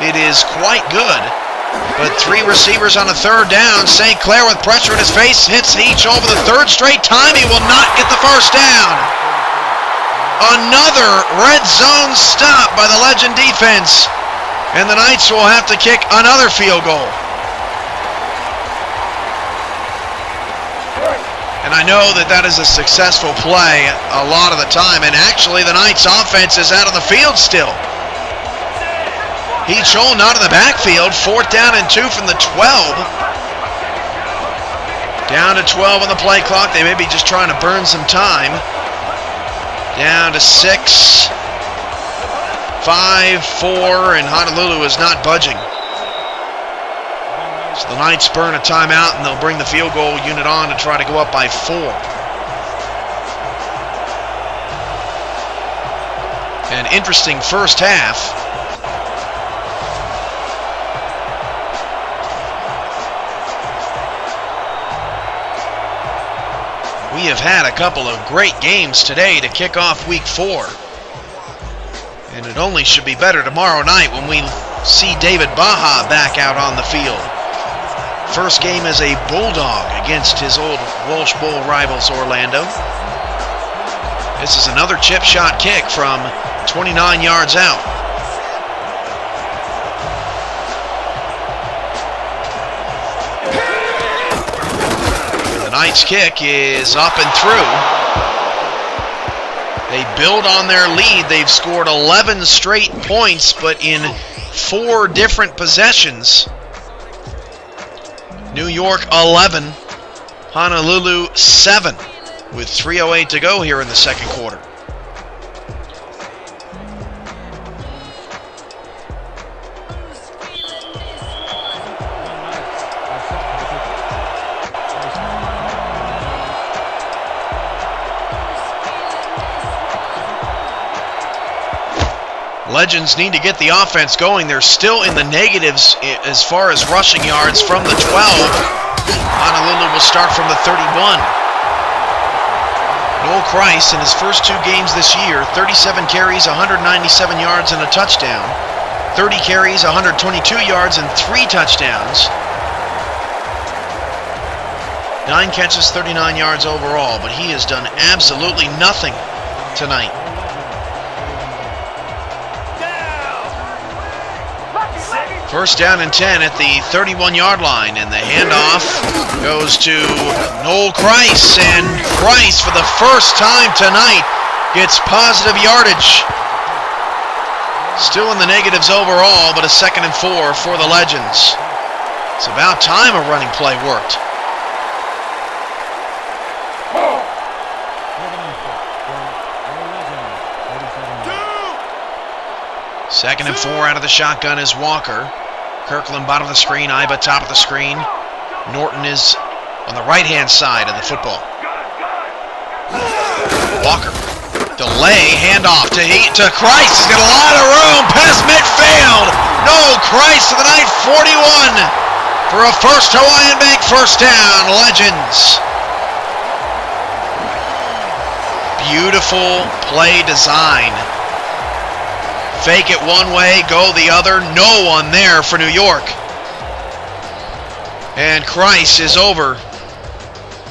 Speaker 1: it is quite good. But 3 receivers on a third down. St. Clair with pressure in his face hits Chol for the 3rd straight time. He will not get the first down. Another red zone stop by the Legend defense. And the Knights will have to kick another field goal. And I know that is a successful play a lot of the time. And actually, the Knights offense is out on the field still. Chol not in the backfield. 4th down and 2 from the 12. Down to 12 on the play clock. They may be just trying to burn some time. Down to 6. 5-4, and Honolulu is not budging. So the Knights burn a timeout, and they'll bring the field goal unit on to try to go up by 4. An interesting first half. We have had a couple of great games today to kick off week 4. And it only should be better tomorrow night when we see David Baja back out on the field. First game as a Bulldog against his old Walsh Bowl rivals Orlando. This is another chip shot kick from 29 yards out. And the Knights kick is up and through. They build on their lead. They've scored 11 straight points, but in 4 different possessions. New York 11, Honolulu 7, with 3:08 to go here in the second quarter. Legends need to get the offense going. They're still in the negatives as far as rushing yards from the 12. Honolulu will start from the 31. Noel Christ in his first 2 games this year, 37 carries, 197 yards and a touchdown. 30 carries, 122 yards and 3 touchdowns. 9 catches, 39 yards overall, but he has done absolutely nothing tonight. First down and 10 at the 31-yard line, and the handoff goes to Noel Christ, and Christ, for the first time tonight, gets positive yardage. Still in the negatives overall, but a 2nd and 4 for the Legends. It's about time a running play worked. Second and 4 out of the shotgun is Walker. Kirkland bottom of the screen, Iba top of the screen. Norton is on the right-hand side of the football. Walker, delay, handoff to Christ. He's got a lot of room, past midfield. No, Christ to the night, 41 for a first Hawaiian Bank first down, Legends. Beautiful play design. Fake it one way, go the other. No one there for New York. And Christ is over.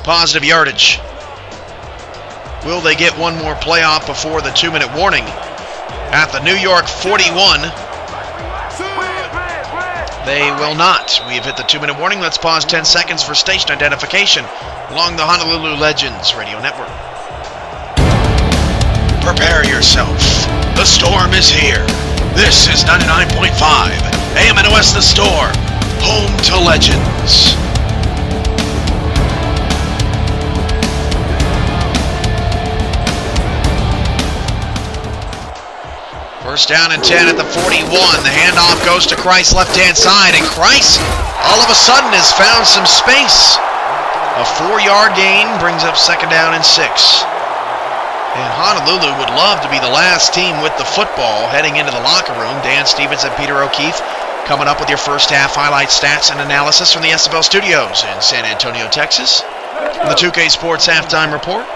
Speaker 1: Positive yardage. Will they get one more playoff before the 2-minute warning? At the New York 41. They will not. We've hit the 2-minute warning. Let's pause 10 seconds for station identification along the Honolulu Legends Radio Network. Prepare yourself. The storm is here. This is 99.5 AMNOS The Storm, home to Legends. First down and 10 at the 41. The handoff goes to Christ left-hand side, and Christ all of a sudden has found some space. A 4-yard gain brings up 2nd down and 6. And Honolulu would love to be the last team with the football heading into the locker room. Dan Stevens and Peter O'Keefe coming up with your first half highlight stats and analysis from the SFL studios in San Antonio, Texas. From the 2K Sports Halftime Report.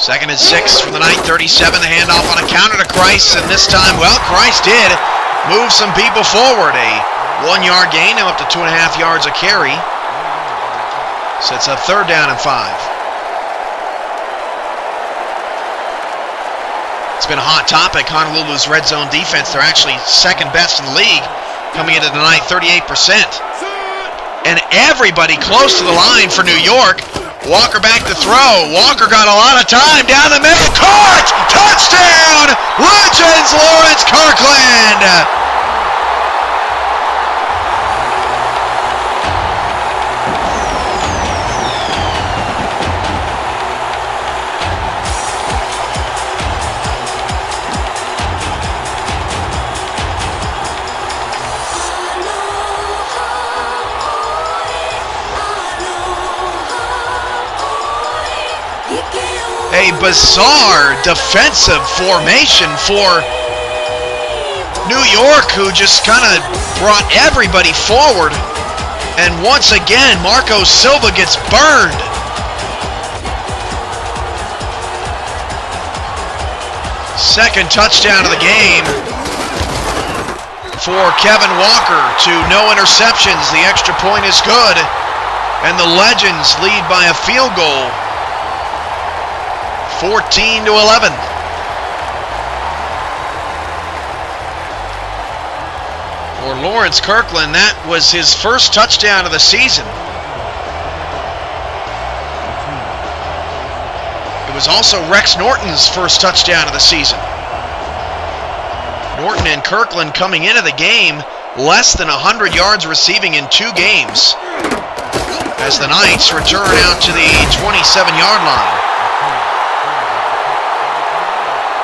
Speaker 1: Second and 6 for the night, 37. The handoff on a counter to Christ, and this time, well, Christ did move some people forward. A 1-yard gain, now up to 2.5 yards a carry. So it's a 3rd down and 5. It's been a hot topic, Honolulu's red zone defense. They're actually 2nd best in the league, coming into tonight 38%. And everybody close to the line for New York. Walker back to throw. Walker got a lot of time down the middle. Caught! Touchdown! Legends, Lawrence Kirkland! A bizarre defensive formation for New York, who just kind of brought everybody forward. And once again, Marco Silva gets burned. Second touchdown of the game for Kevin Walker to no interceptions. The extra point is good. And the Legends lead by a field goal. 14-11. For Lawrence Kirkland, that was his first touchdown of the season. It was also Rex Norton's first touchdown of the season. Norton and Kirkland coming into the game less than 100 yards receiving in 2 games, as the Knights return out to the 27-yard line.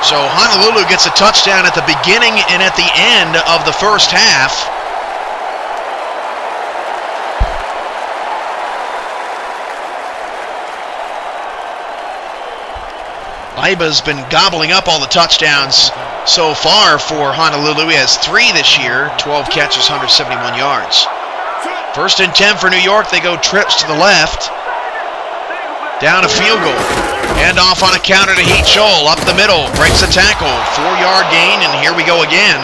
Speaker 1: So Honolulu gets a touchdown at the beginning and at the end of the first half. Iba's been gobbling up all the touchdowns so far for Honolulu. He has 3 this year, 12 catches, 171 yards. 1st and 10 for New York. They go trips to the left. Down a field goal. Hand off on a counter to Heat Shoal. Up the middle. Breaks a tackle. 4-yard gain, and here we go again.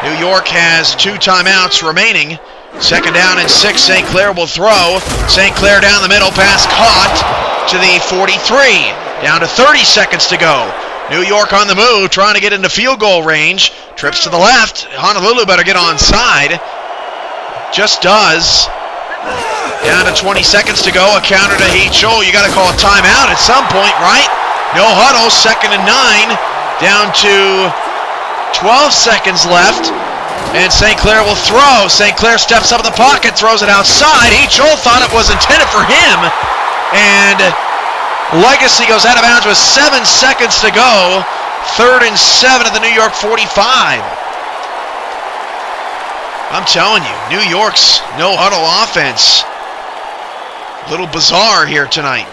Speaker 1: New York has 2 timeouts remaining. 2nd down and 6. St. Clair will throw. St. Clair down the middle. Pass caught to the 43. Down to 30 seconds to go. New York on the move, trying to get into field goal range. Trips to the left. Honolulu better get onside. Just does. Down to 20 seconds to go. A counter to Heat Shoal. You got to call a timeout at some point, right? No huddle. 2nd and 9. Down to 12 seconds left. And St. Clair will throw. St. Clair steps up in the pocket, throws it outside. Heat Shoal thought it was intended for him. And Legacy goes out of bounds with 7 seconds to go. 3rd and 7 at the New York 45. I'm telling you, New York's no-huddle offense. A little bizarre here tonight.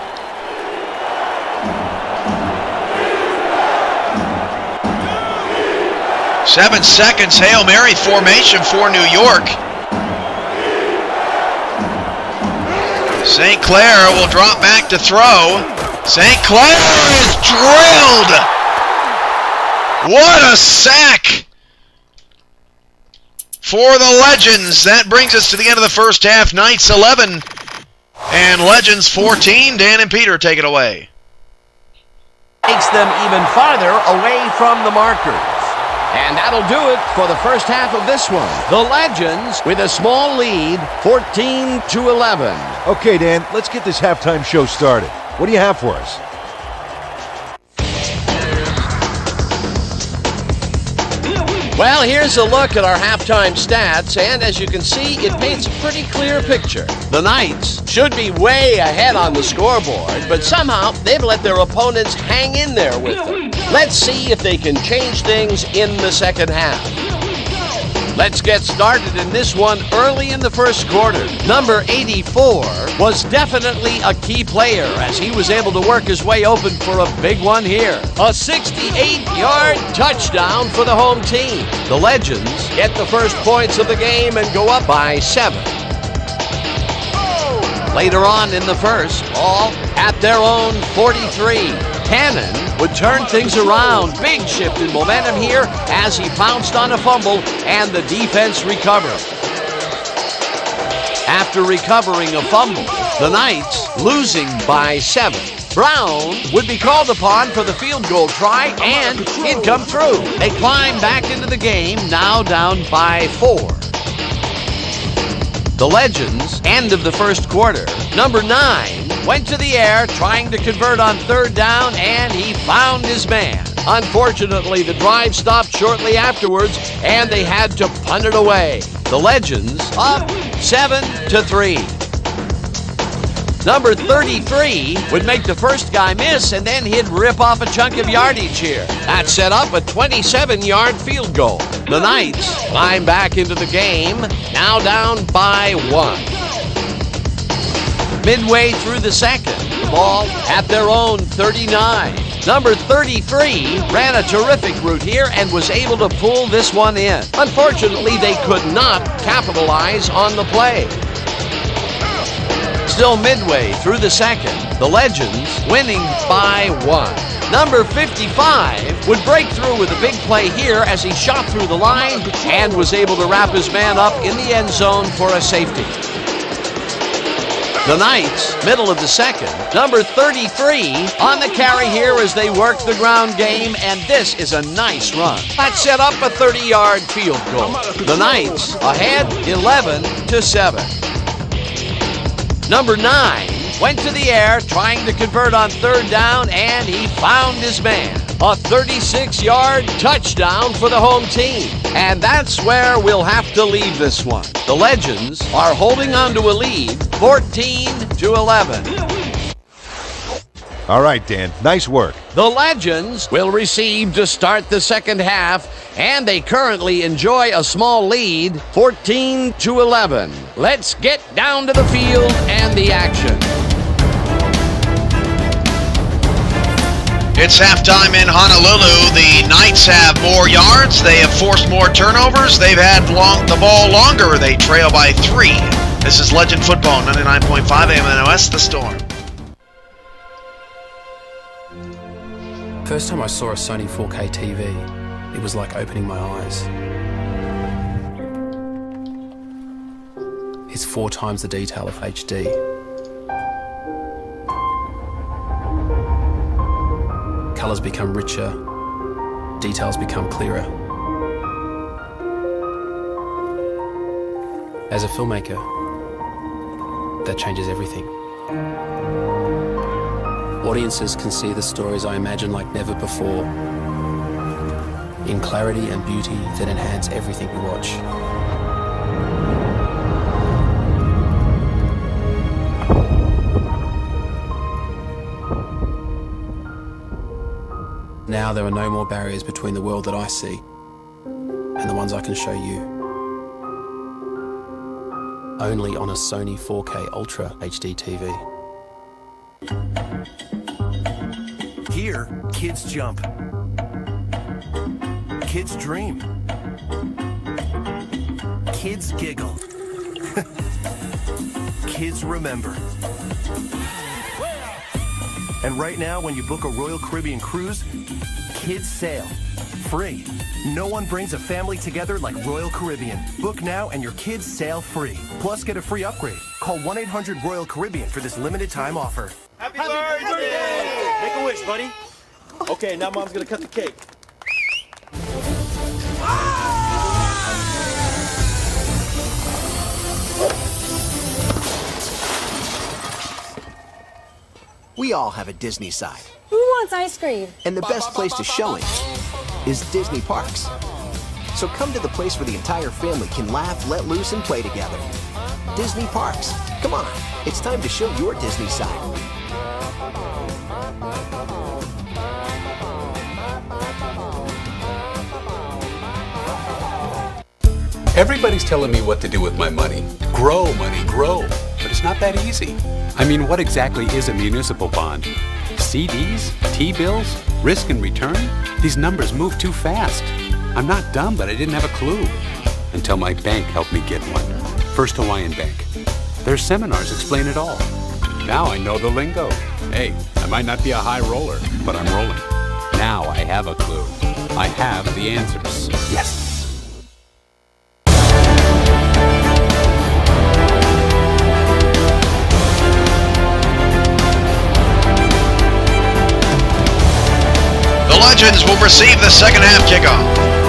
Speaker 1: Seven seconds, Hail Mary formation for New York. St. Clair will drop back to throw. St. Clair is drilled. What a sack for the Legends. That brings us to the end of the first half. Knights 11 and Legends 14. Dan and Peter, take it away.
Speaker 2: Takes them even farther away from the markers. And that'll do it for the first half of this one. The Legends with a small lead, 14-11.
Speaker 3: Okay, Dan, let's get this halftime show started. What do you have for us?
Speaker 2: Well, here's a look at our halftime stats, and as you can see, it paints a pretty clear picture. The Knights should be way ahead on the scoreboard, but somehow they've let their opponents hang in there with them. Let's see if they can change things in the second half. Let's get started in this one early in the first quarter. Number 84 was definitely a key player as he was able to work his way open for a big one here. A 68-yard touchdown for the home team. The Legends get the first points of the game and go up by 7. Later on in the first, all at their own 43. Cannon would turn things around. Big shift in momentum here as he pounced on a fumble and the defense recovered. After recovering a fumble, the Knights losing by 7. Brown would be called upon for the field goal try, and he'd come through. They climb back into the game, now down by 4. The Legends, end of the first quarter. Number 9 went to the air trying to convert on 3rd down, and he found his man. Unfortunately, the drive stopped shortly afterwards, and they had to punt it away. The Legends up 7-3. Number 33 would make the first guy miss, and then he'd rip off a chunk of yardage here. That set up a 27-yard field goal. The Knights climb back into the game, now down by 1. Midway through the second, the ball at their own 39. Number 33 ran a terrific route here and was able to pull this one in. Unfortunately, they could not capitalize on the play. Still midway through the second, the Legends winning by 1. Number 55 would break through with a big play here as he shot through the line and was able to wrap his man up in the end zone for a safety. The Knights, middle of the second, number 33 on the carry here as they work the ground game, and this is a nice run. That set up a 30-yard field goal. The Knights ahead 11-7. Number 9 went to the air trying to convert on 3rd down, and he found his man. A 36-yard touchdown for the home team. And that's where we'll have to leave this one. The Legends are holding on to a lead, 14-11.
Speaker 3: All right, Dan. Nice work.
Speaker 2: The Legends will receive to start the second half, and they currently enjoy a small lead, 14-11. Let's get down to the field and the action.
Speaker 1: It's halftime in Honolulu. The Knights have more yards. They have forced more turnovers. They've had the ball longer. They trail by 3. This is Legend Football, 99.5 AMNOS, The Storm.
Speaker 11: First time I saw a Sony 4K TV, it was like opening my eyes. It's 4 times the detail of HD. Colours become richer, details become clearer. As a filmmaker, that changes everything. Audiences can see the stories I imagine like never before, in clarity and beauty that enhance everything we watch. Now there are no more barriers between the world that I see and the ones I can show you. Only on a Sony 4K Ultra HD TV.
Speaker 9: Here, kids jump. Kids dream. Kids giggle. Kids remember. And right now, when you book a Royal Caribbean cruise, kids sail. Free. No one brings a family together like Royal Caribbean. Book now and your kids sail free. Plus, get a free upgrade. Call 1-800-ROYAL-CARIBBEAN for this limited time offer.
Speaker 3: Happy birthday! Make a wish, buddy. Okay, now Mom's gonna cut the cake.
Speaker 12: We all have a Disney side.
Speaker 13: Who wants ice cream?
Speaker 12: And the best place to show it is Disney Parks. So come to the place where the entire family can laugh, let loose, and play together. Disney Parks. Come on, it's time to show your Disney side.
Speaker 14: Everybody's telling me what to do with my money. Grow, money, grow. But it's not that easy. I mean, what exactly is a municipal bond? CDs? T-bills? Risk and return? These numbers move too fast. I'm not dumb, but I didn't have a clue. Until my bank helped me get one. First Hawaiian Bank. Their seminars explain it all. Now I know the lingo. Hey, I might not be a high roller, but I'm rolling. Now I have a clue. I have the answers. Yes.
Speaker 1: The Legends will receive the second half kickoff.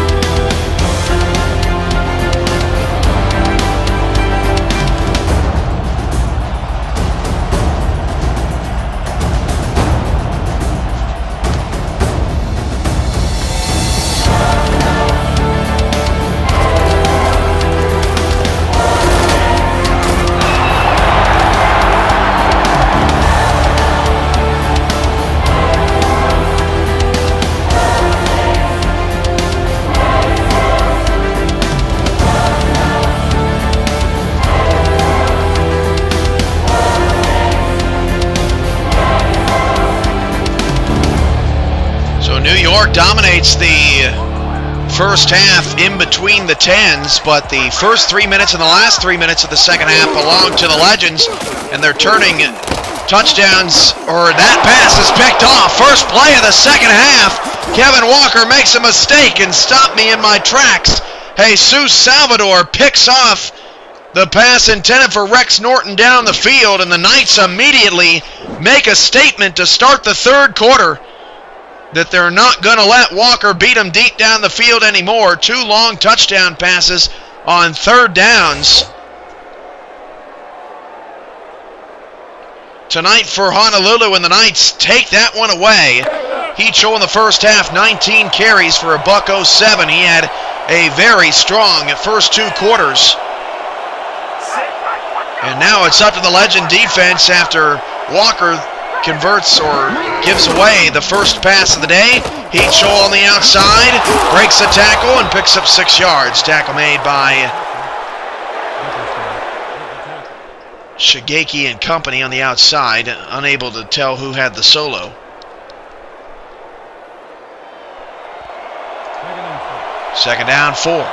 Speaker 1: Dominates the first half in between the 10s, but the first 3 minutes and the last 3 minutes of the second half belong to the Legends, and they're turning touchdowns, or that pass is picked off. First play of the second half, Kevin Walker makes a mistake and stopped me in my tracks. Jesus Salvador picks off the pass intended for Rex Norton down the field, and the Knights immediately make a statement to start the third quarter that they're not going to let Walker beat them deep down the field anymore. 2 long touchdown passes on third downs tonight for Honolulu, and the Knights take that one away. Hecho in the first half, 19 carries for $107. He had a very strong first 2 quarters. And now it's up to the Legend defense after Walker converts or gives away the first pass of the day. Hecho on the outside, breaks the tackle and picks up 6 yards. Tackle made by Shigeki and company on the outside, unable to tell who had the solo. Second down, 4.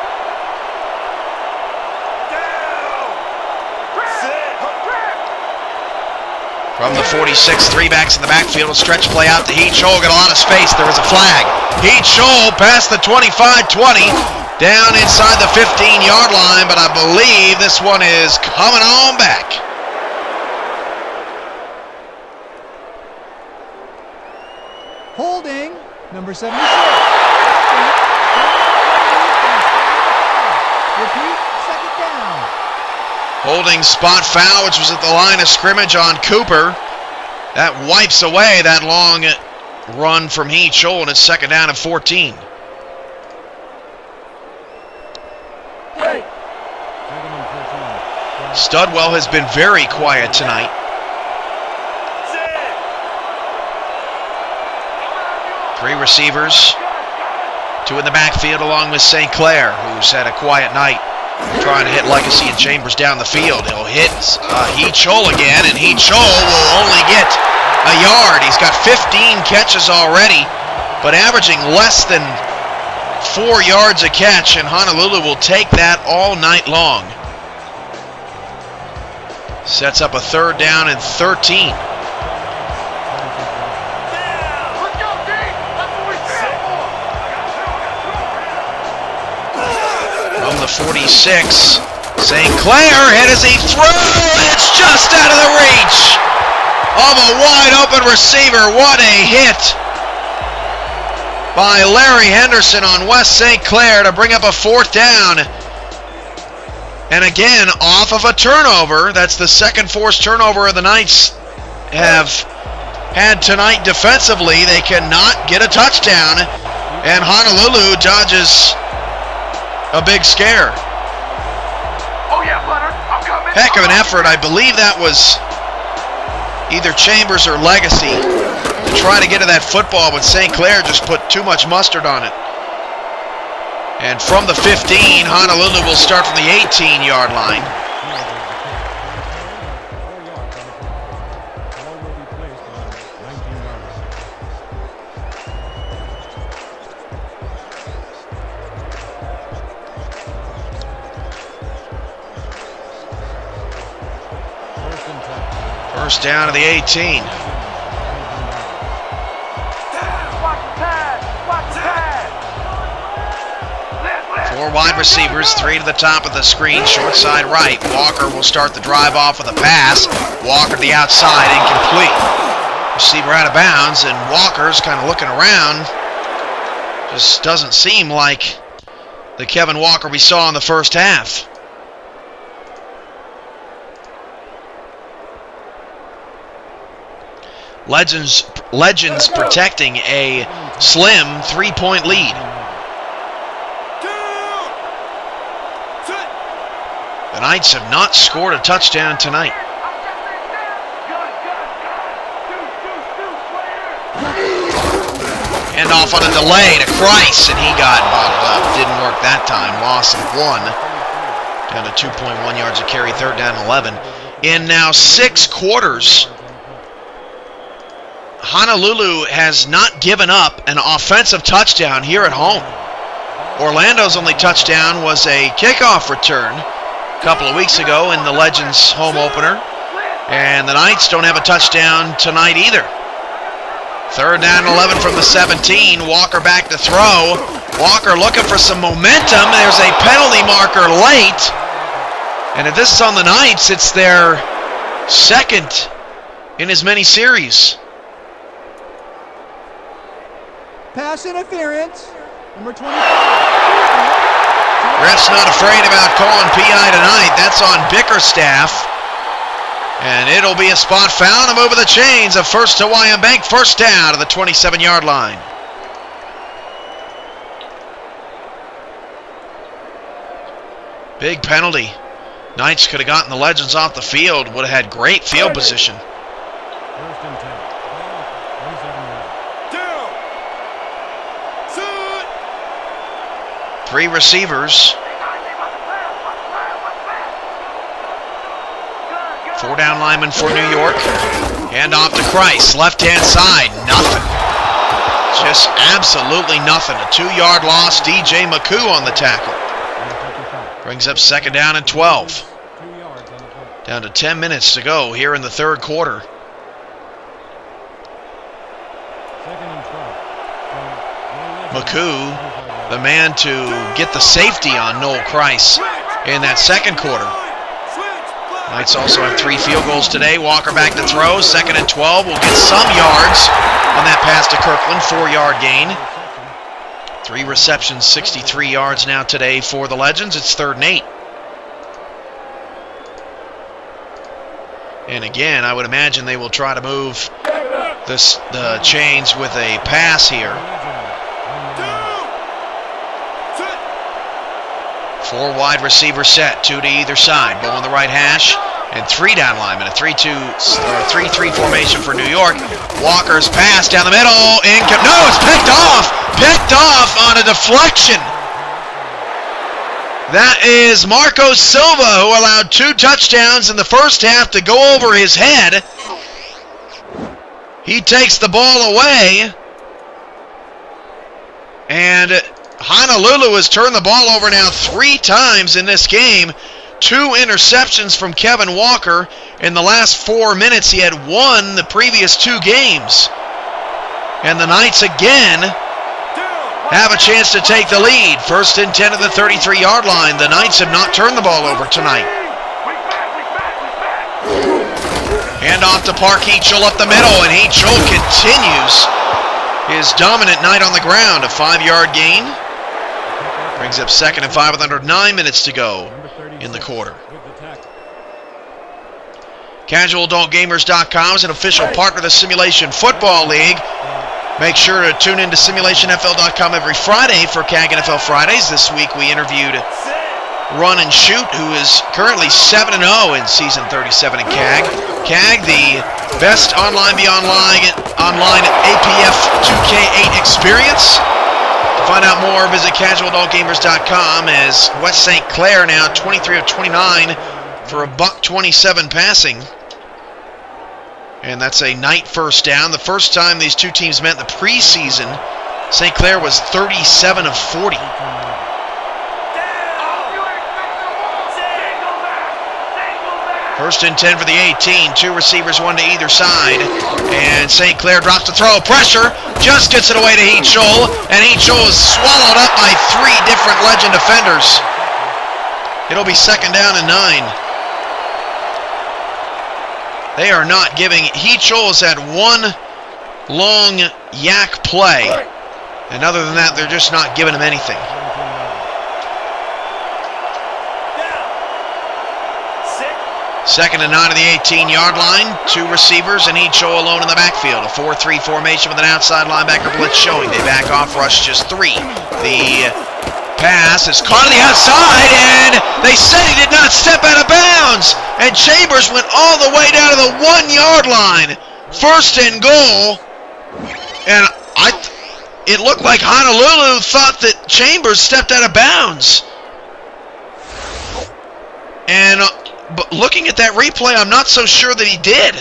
Speaker 1: From the 46, 3 backs in the backfield. A stretch play out to Heat Shoal. Got a lot of space. There was a flag. Heat Shoal past the 25-20. Down inside the 15-yard line, but I believe this one is coming on back.
Speaker 4: Holding, number 76. Repeat, second down.
Speaker 1: Holding spot foul, which was at the line of scrimmage on Cooper. That wipes away that long run from Heat Shoal, and it's second down and 14. Studwell has been very quiet tonight. Three receivers, 2 in the backfield along with St. Clair, who's had a quiet night trying to hit Legacy and Chambers down the field. He'll hit Heat Shoal again, and Heat Shoal will only get a yard. He's got 15 catches already, but averaging less than 4 yards a catch, and Honolulu will take that all night long. Sets up a third down and 13. From the 46, St. Clair hit as he threw. It's just out of the reach of a wide open receiver. What a hit by Larry Henderson on West St. Clair to bring up a fourth down. And again, off of a turnover. That's the second forced turnover the Knights have had tonight defensively. They cannot get a touchdown, and Honolulu dodges a big scare.
Speaker 5: Oh yeah, Butter, I'm coming.
Speaker 1: Heck of an effort. I believe that was either Chambers or Legacy to try to get to that football, but St. Clair just put too much mustard on it. And from the 15, Honolulu will start from the 18-yard line. First down to the 18. Four wide receivers, 3 to the top of the screen, short side right. Walker will start the drive off with a pass. Walker to the outside, incomplete. Receiver out of bounds, and Walker's kind of looking around. Just doesn't seem like the Kevin Walker we saw in the first half. Legends protecting a slim 3-point lead. The Knights have not scored a touchdown tonight. Hand off on a delay to Christ, and he got bottled up. Didn't work that time. Loss of 1. Down to 2.1 yards a carry, third down 11. In now 6 quarters, Honolulu has not given up an offensive touchdown here at home. Orlando's only touchdown was a kickoff return a couple of weeks ago in the Legends home opener. And the Knights don't have a touchdown tonight either. Third down 11 from the 17. Walker back to throw. Walker looking for some momentum. There's a penalty marker late. And if this is on the Knights, it's their second in as many series.
Speaker 4: Pass interference, number 25.
Speaker 1: Ref's not afraid about calling PI tonight. That's on Bickerstaff. And it'll be a spot foul to move the chains. A first Hawaiian Bank first down to the 27-yard line. Big penalty. Knights could have gotten the Legends off the field. Would have had great field position.
Speaker 3: First and 10.
Speaker 1: 3 receivers. 4 down linemen for New York. Hand off to Christ. Left-hand side. Nothing. Just absolutely nothing. A 2-yard loss. DJ McCoo on the tackle. Brings up 2nd down and 12. Down to 10 minutes to go here in the 3rd quarter. McCoo, the man to get the safety on Noel Price in that 2nd quarter. Knights also have 3 field goals today. Walker back to throw. 2nd and 12. Will get some yards on that pass to Kirkland. 4-yard gain. 3 receptions, 63 yards now today for the Legends. It's 3rd and 8. And again, I would imagine they will try to move the chains with a pass here. 4 wide receiver set, 2 to either side. Bow on the right hash, and 3 down linemen. A 3-3 formation for New York. Walker's pass down the middle. No, it's picked off! Picked off on a deflection. That is Marco Silva, who allowed 2 touchdowns in the first half to go over his head. He takes the ball away. And Honolulu has turned the ball over now 3 times in this game. 2 interceptions from Kevin Walker. In the last 4 minutes, he had 1 the previous 2 games. And the Knights again have a chance to take the lead. 1st and 10 at the 33-yard line. The Knights have not turned the ball over tonight. Hand off to Park Heachel up the middle, and Heachel continues his dominant night on the ground. A 5-yard gain. Brings up 2nd and 5 with under 9 minutes to go in the quarter. CasualAdultGamers.com is an official partner of the Simulation Football League. Make sure to tune in to SimulationFL.com every Friday for CAG NFL Fridays. This week we interviewed Run and Shoot, who is currently 7-0 in Season 37 in CAG. CAG, the best online APF 2K8 experience. To find out more, visit CasualAdultGamers.com, as West St. Clair now 23 of 29 for a $127 passing. And that's a Knight first down. The first time these 2 teams met in the preseason, St. Clair was 37 of 40. First and 10 for the 18. 2 receivers, 1 to either side. And St. Clair drops the throw. Pressure. Just gets it away to Heachel. And Heachel is swallowed up by 3 different Legend defenders. It'll be 2nd down and 9. They are not giving. Heachel has had 1 long yak play. And other than that, they're just not giving him anything. 2nd and 9 at the 18-yard line. 2 receivers and Heachel alone in the backfield. A 4-3 formation with an outside linebacker blitz showing. They back off, rush just 3. The pass is caught on the outside, and they said he did not step out of bounds. And Chambers went all the way down to the 1-yard line. 1st and goal. And it looked like Honolulu thought that Chambers stepped out of bounds. And but looking at that replay, I'm not so sure that he did.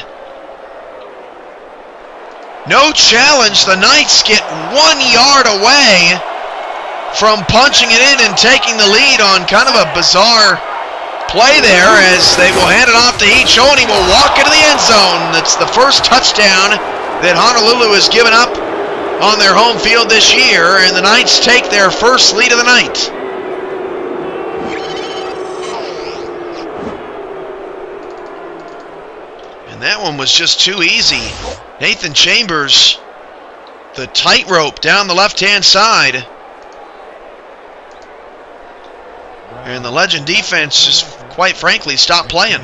Speaker 1: No challenge. The Knights get 1 yard away from punching it in and taking the lead on kind of a bizarre play there, as they will hand it off to Heachel, and he will walk into the end zone. That's the first touchdown that Honolulu has given up on their home field this year, and the Knights take their first lead of the night. And that one was just too easy. Nathan Chambers, the tightrope down the left-hand side. And the Legend defense just, quite frankly, stopped playing.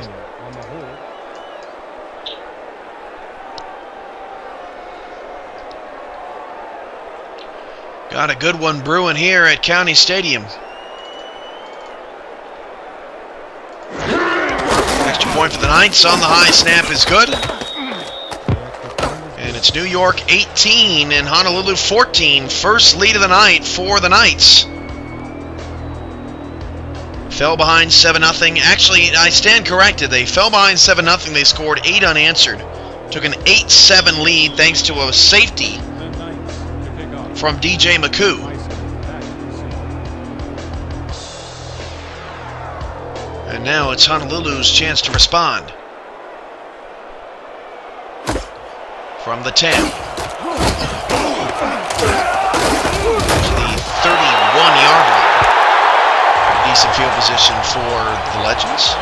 Speaker 1: Got a good one brewing here at County Stadium. Extra point for the Knights on the high snap is good. And it's New York 18 and Honolulu 14. First lead of the night for the Knights. Fell behind 7-0. Actually, I stand corrected. They fell behind 7-0. They scored 8 unanswered. Took an 8-7 lead thanks to a safety from DJ McCoo. And now it's Honolulu's chance to respond. From the 10. To the 31-yard line. Decent field position for the Legends.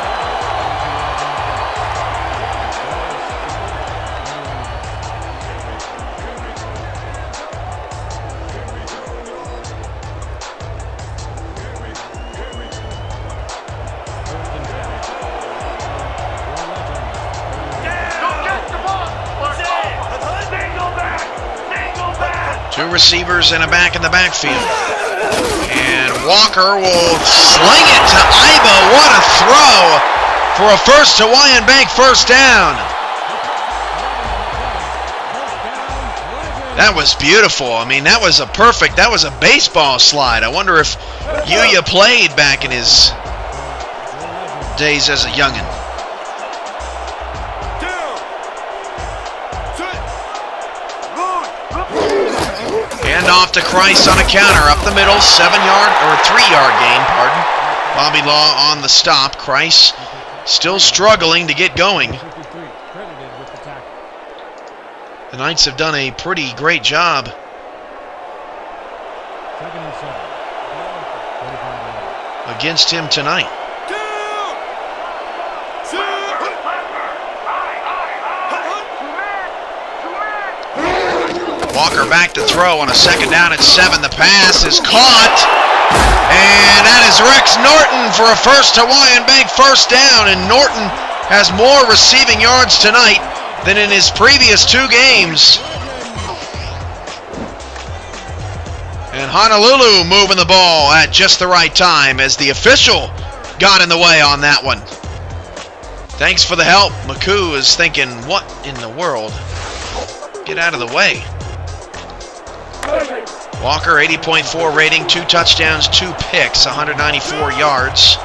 Speaker 1: Two receivers and a back in the backfield. And Walker will sling it to Iba. What a throw for a first Hawaiian Bank first down. That was beautiful. I mean, that was a baseball slide. I wonder if Yuya played back in his days as a youngin'. Hand off to Christ on a counter, up the middle, 3-yard gain, pardon. Bobby Law on the stop. Christ still struggling to get going. The Knights have done a pretty great job. Against him tonight. Walker back to throw on a second down at 7. The pass is caught. And that is Rex Norton for a first Hawaiian Bank first down. And Norton has more receiving yards tonight than in his previous 2 games. And Honolulu moving the ball at just the right time as the official got in the way on that one. Thanks for the help. McCoo is thinking, what in the world? Get out of the way. Walker, 80.4 rating, 2 touchdowns, 2 picks, 194 yards.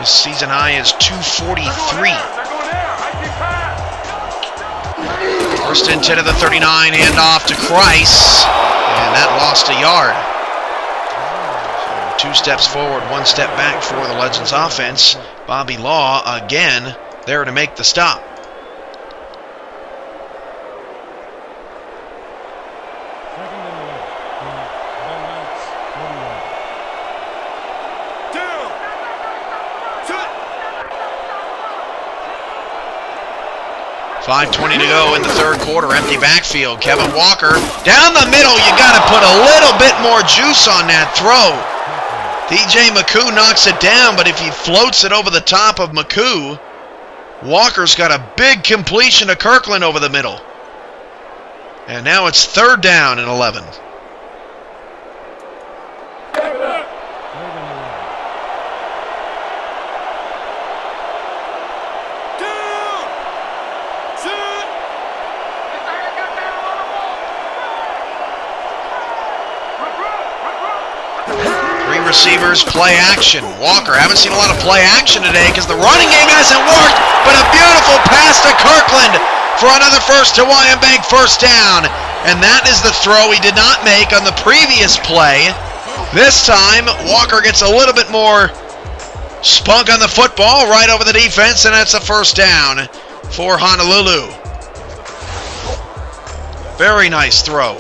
Speaker 1: His season high is 243. First and 10 of the 39, handoff to Christ, and that lost a yard. So 2 steps forward, 1 step back for the Legends offense. Bobby Law again there to make the stop. .5:20 to go in the third quarter. Empty backfield. Kevin Walker down the middle. You got to put a little bit more juice on that throw. DJ McCoo knocks it down, but if he floats it over the top of McCoo, Walker's got a big completion to Kirkland over the middle. And now it's 3rd down and 11. Receivers, play action. Walker, haven't seen a lot of play action today because the running game hasn't worked, but a beautiful pass to Kirkland for another first Hawaiian Bank first down. And that is the throw he did not make on the previous play. This time, Walker gets a little bit more spunk on the football right over the defense, and that's a first down for Honolulu. Very nice throw.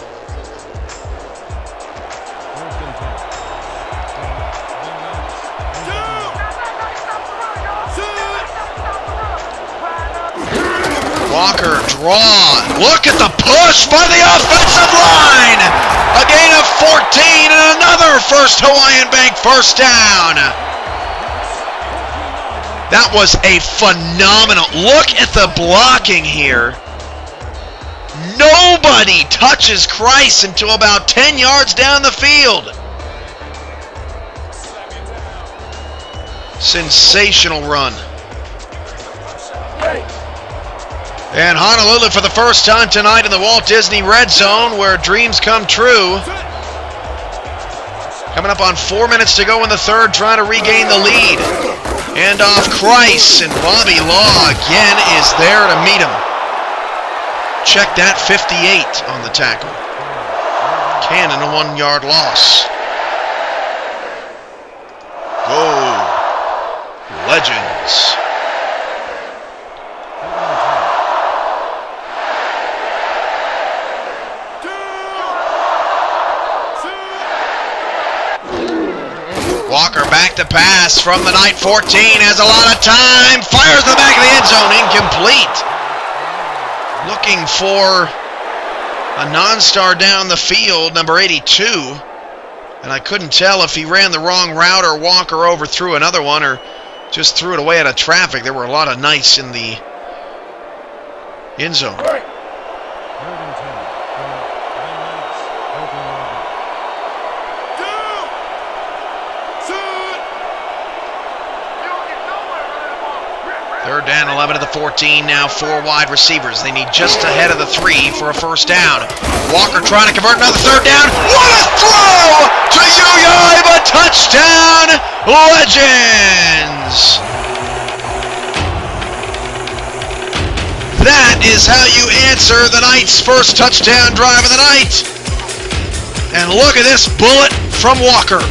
Speaker 1: Walker draw. Look at the push by the offensive line. A gain of 14 and another first Hawaiian Bank first down. That was a phenomenal. Look at the blocking here. Nobody touches Christ until about 10 yards down the field. Sensational run. And Honolulu for the first time tonight in the Walt Disney Red Zone where dreams come true. Coming up on 4 minutes to go in the third, trying to regain the lead. Hand off Christ, and Bobby Law again is there to meet him. Check that, 58 on the tackle. Cannon, a 1-yard loss. Go, Legends. Walker back to pass from the night. 14 has a lot of time. Fires the back of the end zone. Incomplete. Looking for a non-star down the field, number 82. And I couldn't tell if he ran the wrong route or Walker overthrew another one or just threw it away out of traffic. There were a lot of Knights in the end zone. Third down, 11 to the 14, now 4 wide receivers. They need just ahead of the 3 for a first down. Walker trying to convert another third down. What a throw to Uyaiba! Touchdown, Legends! That is how you answer the Knights' first touchdown drive of the night. And look at this bullet from Walker.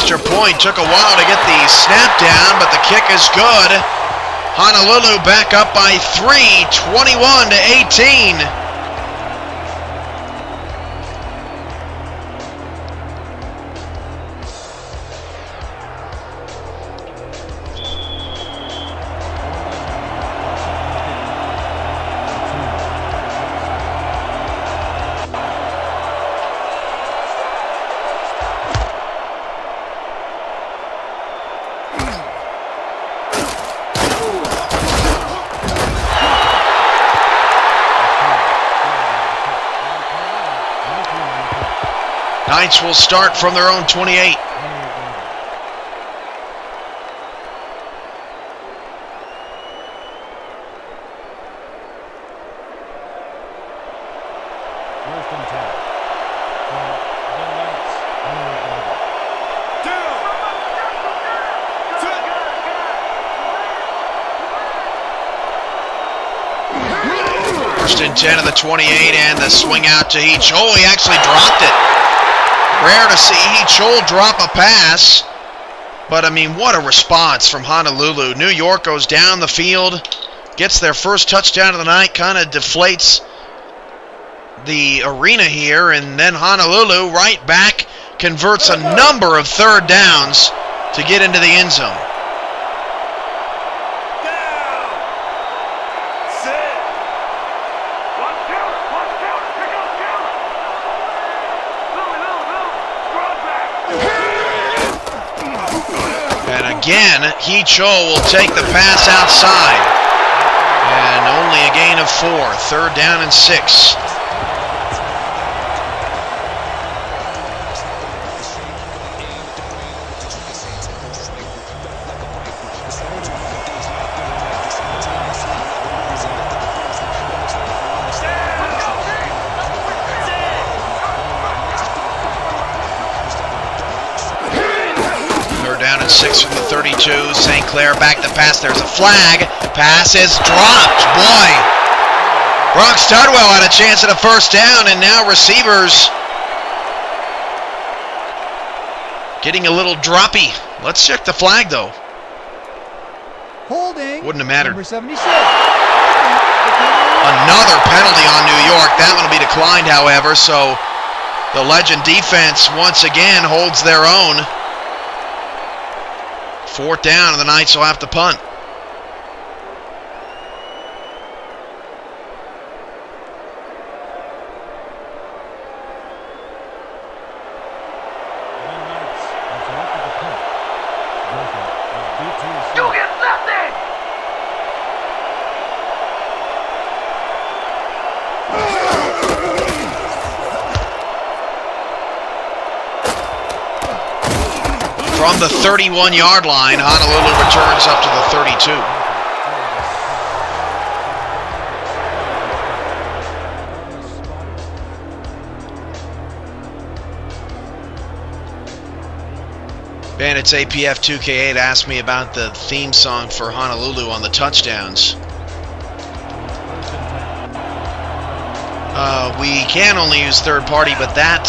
Speaker 1: Extra point, took a while to get the snap down, but the kick is good. Honolulu back up by 3, 21 to 18. Knights will start from their own 28. First and 10 of the 28, and the swing out to Heach. Oh, he actually dropped it. Rare to see Heach drop a pass, but I mean, what a response from Honolulu. New York goes down the field, gets their first touchdown of the night, kind of deflates the arena here, and then Honolulu right back, converts a number of third downs to get into the end zone. Again, Heach will take the pass outside. And only a gain of 4. Third down and 6. Down and 6 from the 32. St. Clair back to pass. There's a flag. Pass is dropped. Boy. Brock Studwell had a chance at a first down, and now receivers getting a little droppy. Let's check the flag, though.
Speaker 4: Holding.
Speaker 1: Wouldn't have mattered.
Speaker 4: Number 76.
Speaker 1: Another penalty on New York. That one will be declined, however, so the Legend defense once again holds their own. Fourth down, and the Knights will have to punt.
Speaker 5: You get nothing!
Speaker 1: From the 31-yard line, Honolulu returns up to the 32. Bandits APF 2K8 asked me about the theme song for Honolulu on the touchdowns. We can only use third party, but that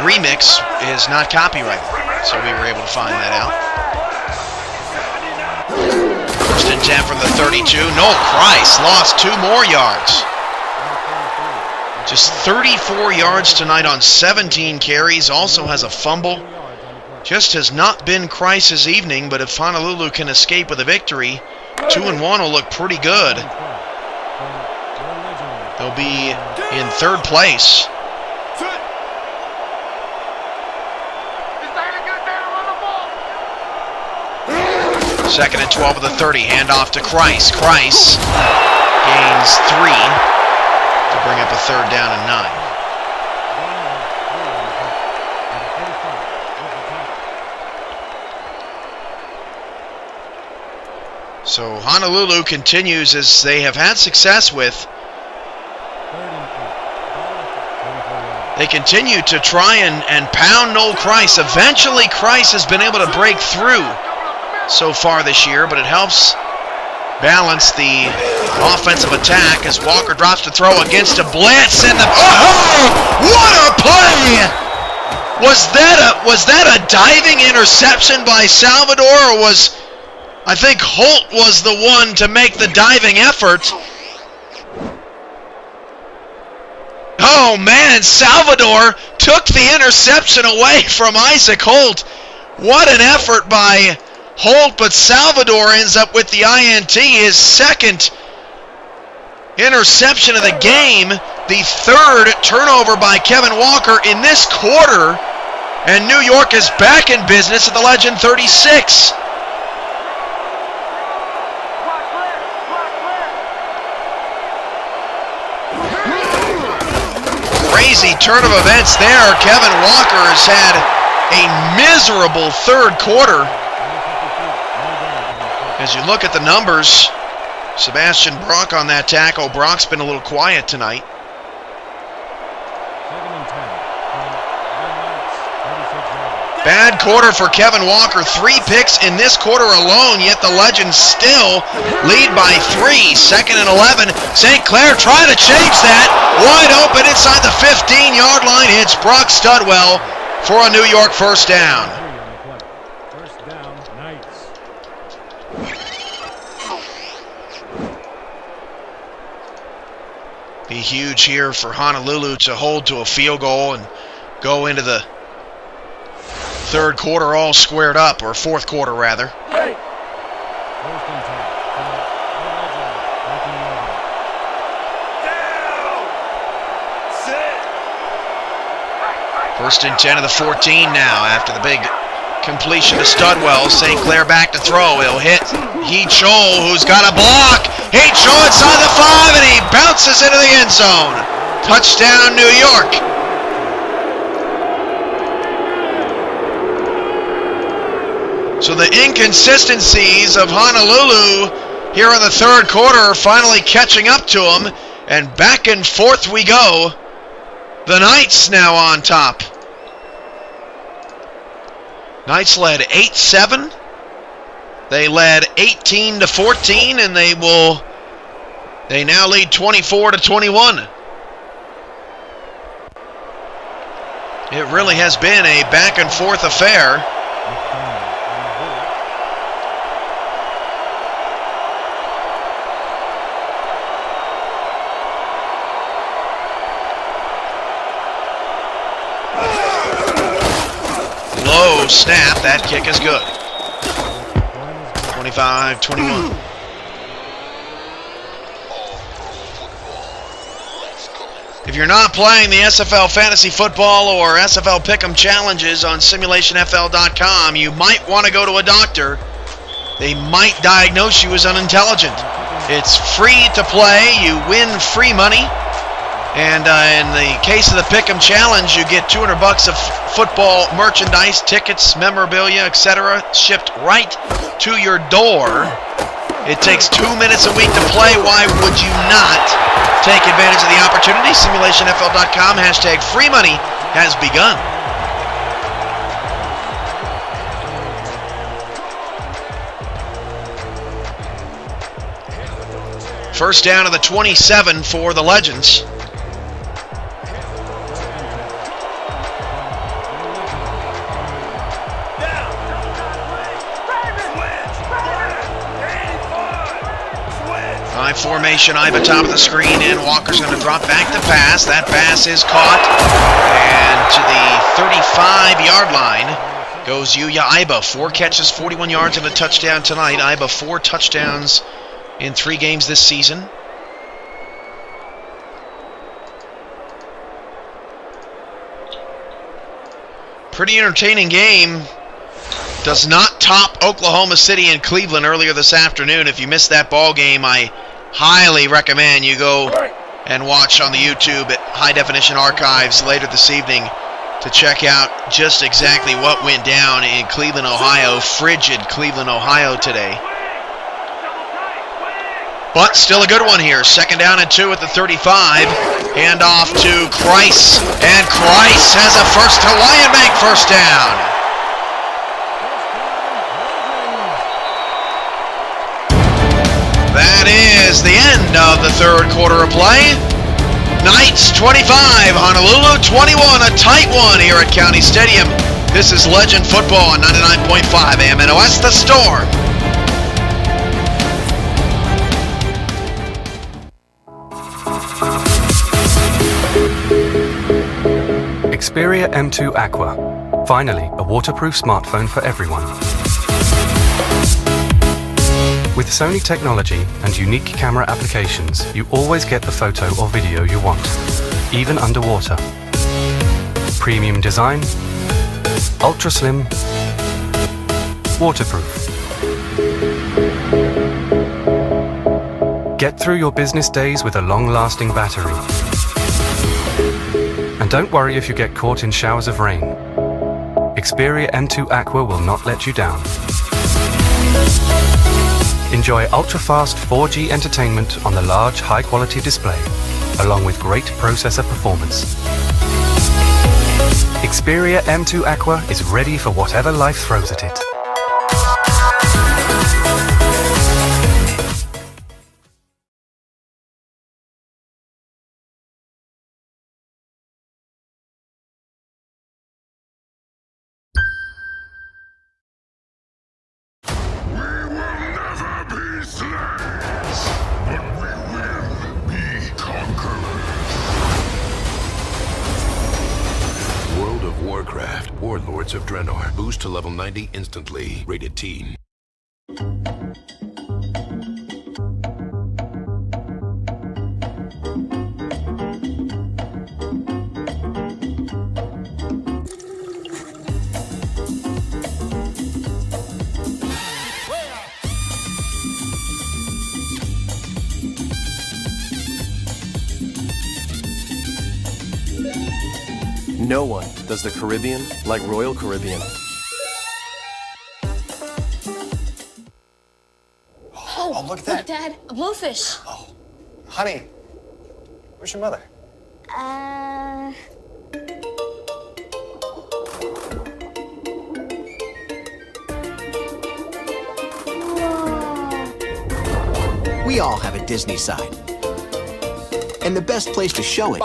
Speaker 1: remix is not copyrighted, so we were able to find that out. First and 10 from the 32. Noel Christ lost 2 more yards. Just 34 yards tonight on 17 carries. Also has a fumble. Just has not been Christ's evening, but if Honolulu can escape with a victory, 2-1 will look pretty good. They'll be in third place. Second and 12 of the 30. Hand off to Christ. Christ gains 3 to bring up a third down and 9. So Honolulu continues, as they have had success with. They continue to try and pound Noel Christ. Eventually, Christ has been able to break through so far this year, but it helps balance the offensive attack as Walker drops to throw against a blitz. And what a play! Was that a diving interception by Salvador, or was... I think Holt was the one to make the diving effort. Oh man, Salvador took the interception away from Isaac Holt. What an effort by Holt, but Salvador ends up with the INT, his second interception of the game, the third turnover by Kevin Walker in this quarter, and New York is back in business at the Legend 36. Crazy turn of events there. Kevin Walker has had a miserable third quarter. As you look at the numbers, Sebastian Brock on that tackle. Brock's been a little quiet tonight. Bad quarter for Kevin Walker. 3 picks in this quarter alone, yet the Legends still lead by 3. Second and 11. St. Clair trying to change that. Wide open inside the 15-yard line. Hits Brock Studwell for a New York first down.
Speaker 3: First down, Knights.
Speaker 1: Be huge here for Honolulu to hold to a field goal and go into the third quarter all squared up, or fourth quarter rather. First and 10 of the 14 now after the big completion to Studwell. St. Clair back to throw. He'll hit Heat Chol, who's got a block. Heat Chol inside the 5, and he bounces into the end zone. Touchdown, New York. So the inconsistencies of Honolulu here in the third quarter are finally catching up to them, and back and forth we go. The Knights now on top. Knights led 8-7. They led 18-14, and they now lead 24-21. It really has been a back and forth affair. Snap, that kick is good. 25-21. If you're not playing the SFL Fantasy Football or SFL Pick'em Challenges on SimulationFL.com, you might want to go to a doctor. They might diagnose you as unintelligent. It's free to play. You win free money. And in the case of the Pick'em Challenge, you get $200 of football merchandise, tickets, memorabilia, etc. shipped right to your door. It takes 2 minutes a week to play. Why would you not take advantage of the opportunity? SimulationFL.com, hashtag free money has begun. First down of the 27 for the Legends. I formation, Iba top of the screen, and Walker's going to drop back to pass. That pass is caught, and to the 35-yard line goes Yuya Iba. 4 catches, 41 yards, and a touchdown tonight. Iba 4 touchdowns in 3 games this season. Pretty entertaining game. Does not top Oklahoma City and Cleveland earlier this afternoon. If you missed that ball game, I highly recommend you go and watch on the YouTube at High Definition Archives later this evening to check out just exactly what went down in Cleveland, Ohio. Frigid Cleveland, Ohio today. But still a good one here. Second down and 2 at the 35. Hand off to Kreis. And Kreis has a first Hawaiian Bank first down. That is the end of the third quarter of play. Knights 25, Honolulu 21, a tight one here at County Stadium. This is Legend Football on 99.5 AMNOS, The Storm.
Speaker 13: Xperia M2 Aqua. Finally, a waterproof smartphone for everyone. With Sony technology and unique camera applications, you always get the photo or video you want, even underwater. Premium design, ultra slim, waterproof. Get through your business days with a long-lasting battery. And don't worry if you get caught in showers of rain. Xperia M2 Aqua will not let you down. Enjoy ultra-fast 4G entertainment on the large, high-quality display, along with great processor performance. Xperia M2 Aqua is ready for whatever life throws at it.
Speaker 15: Warlords of Draenor. Boost to level 90 instantly. Rated teen.
Speaker 9: No one does the Caribbean like Royal Caribbean.
Speaker 16: Oh, look at that.
Speaker 8: Look, Dad, a blowfish.
Speaker 16: Oh, honey, where's your mother?
Speaker 12: We all have a Disney side. And the best place to show it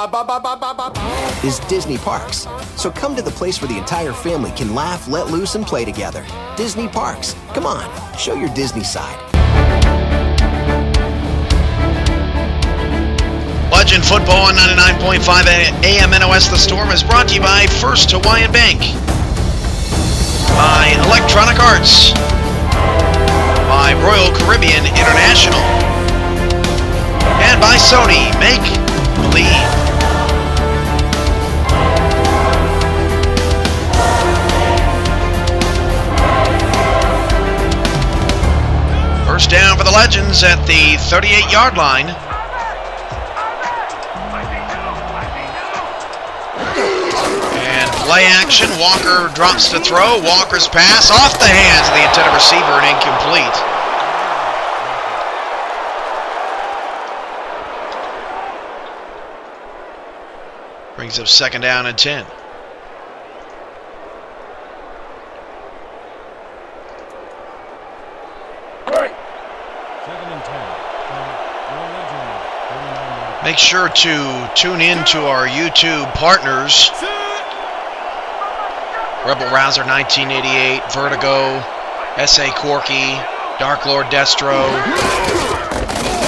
Speaker 12: is Disney Parks. So come to the place where the entire family can laugh, let loose, and play together. Disney Parks. Come on, show your Disney side.
Speaker 1: Legend Football on 99.5 AMNOS The Storm is brought to you by First Hawaiian Bank, by Electronic Arts, by Royal Caribbean International, and by Sony. Make believe. First down for the Legends at the 38-yard line. Play action. Walker drops to throw. Walker's pass off the hands of the intended receiver and incomplete. Brings up 2nd down and 10. Make sure to tune in to our YouTube partners. Rebel Rouser 1988, Vertigo, S.A. Corky, Dark Lord Destro,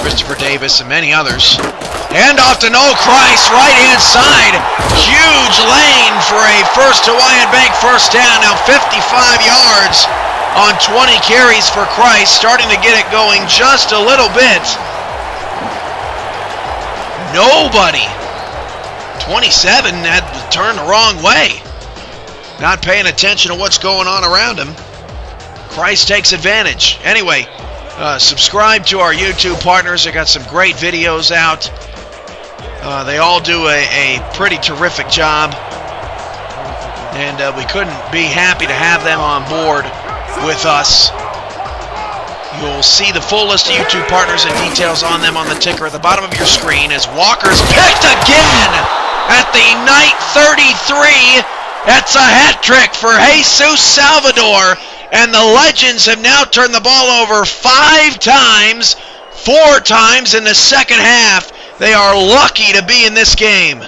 Speaker 1: Christopher Davis, and many others. Hand off to Noel Christ, right-hand side. Huge lane for a First Hawaiian Bank first down. Now 55 yards on 20 carries for Christ. Starting to get it going just a little bit. Nobody. 27 had turned the wrong way. Not paying attention to what's going on around him. Christ takes advantage. Anyway, subscribe to our YouTube partners. They got some great videos out. They all do a pretty terrific job. And we couldn't be happy to have them on board with us. You'll see the full list of YouTube partners and details on them on the ticker at the bottom of your screen as Walker's picked again at the night 33. That's a hat trick for Jesus Salvador. And the Legends have now turned the ball over 5 times, 4 times in the second half. They are lucky to be in this game.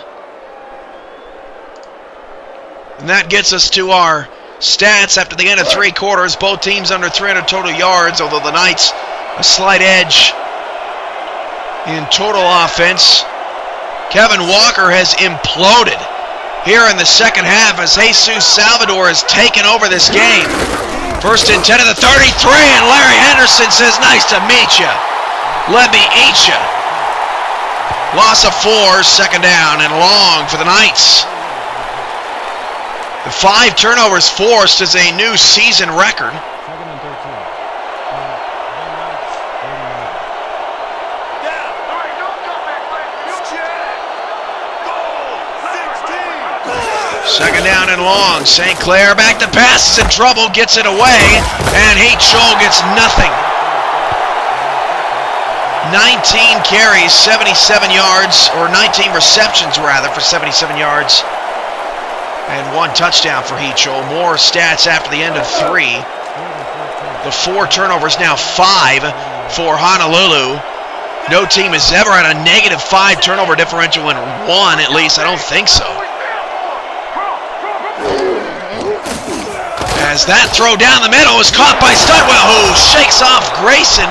Speaker 1: And that gets us to our stats after the end of 3 quarters. Both teams under 300 total yards, although the Knights a slight edge in total offense. Kevin Walker has imploded here in the second half as Jesus Salvador has taken over this game. 1st and 10 at the 33, and Larry Henderson says, "Nice to meet you. Let me eat you." Loss of 4, 2nd down and long for the Knights. The 5 turnovers forced is a new season record. Second down and long. St. Clair back to pass, is in trouble, gets it away, and Heath Scholl gets nothing. 19 carries, 77 yards, or 19 receptions rather, for 77 yards. And 1 touchdown for Heath Scholl. More stats after the end of 3. The 4 turnovers, now 5 for Honolulu. No team has ever had a negative 5 turnover differential in 1, at least. I don't think so. As that throw down the middle is caught by Studwell, who shakes off Grayson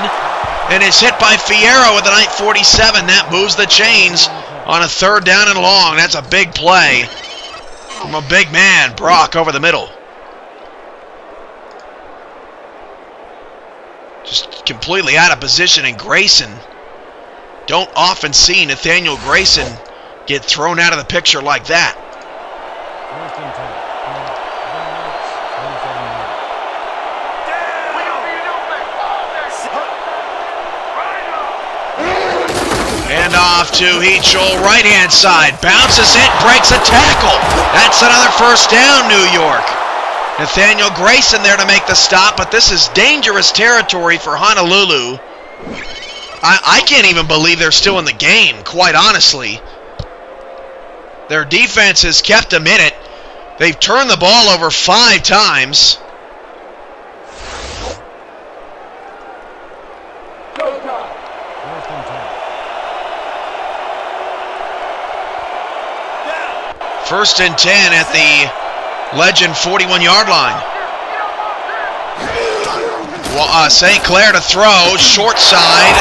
Speaker 1: and is hit by Fierro with the night 47. That moves the chains on a 3rd down and long. That's a big play from a big man, Brock, over the middle. Just completely out of position, and Grayson. Don't often see Nathaniel Grayson get thrown out of the picture like that. Hand off to Heath Scholl, right-hand side. Bounces it, breaks a tackle. That's another first down, New York. Nathaniel Grayson there to make the stop, but this is dangerous territory for Honolulu. I can't even believe they're still in the game, quite honestly. Their defense has kept them in it. They've turned the ball over 5 times. First and 10 at the Legend 41-yard line. St. Clair to throw, short side,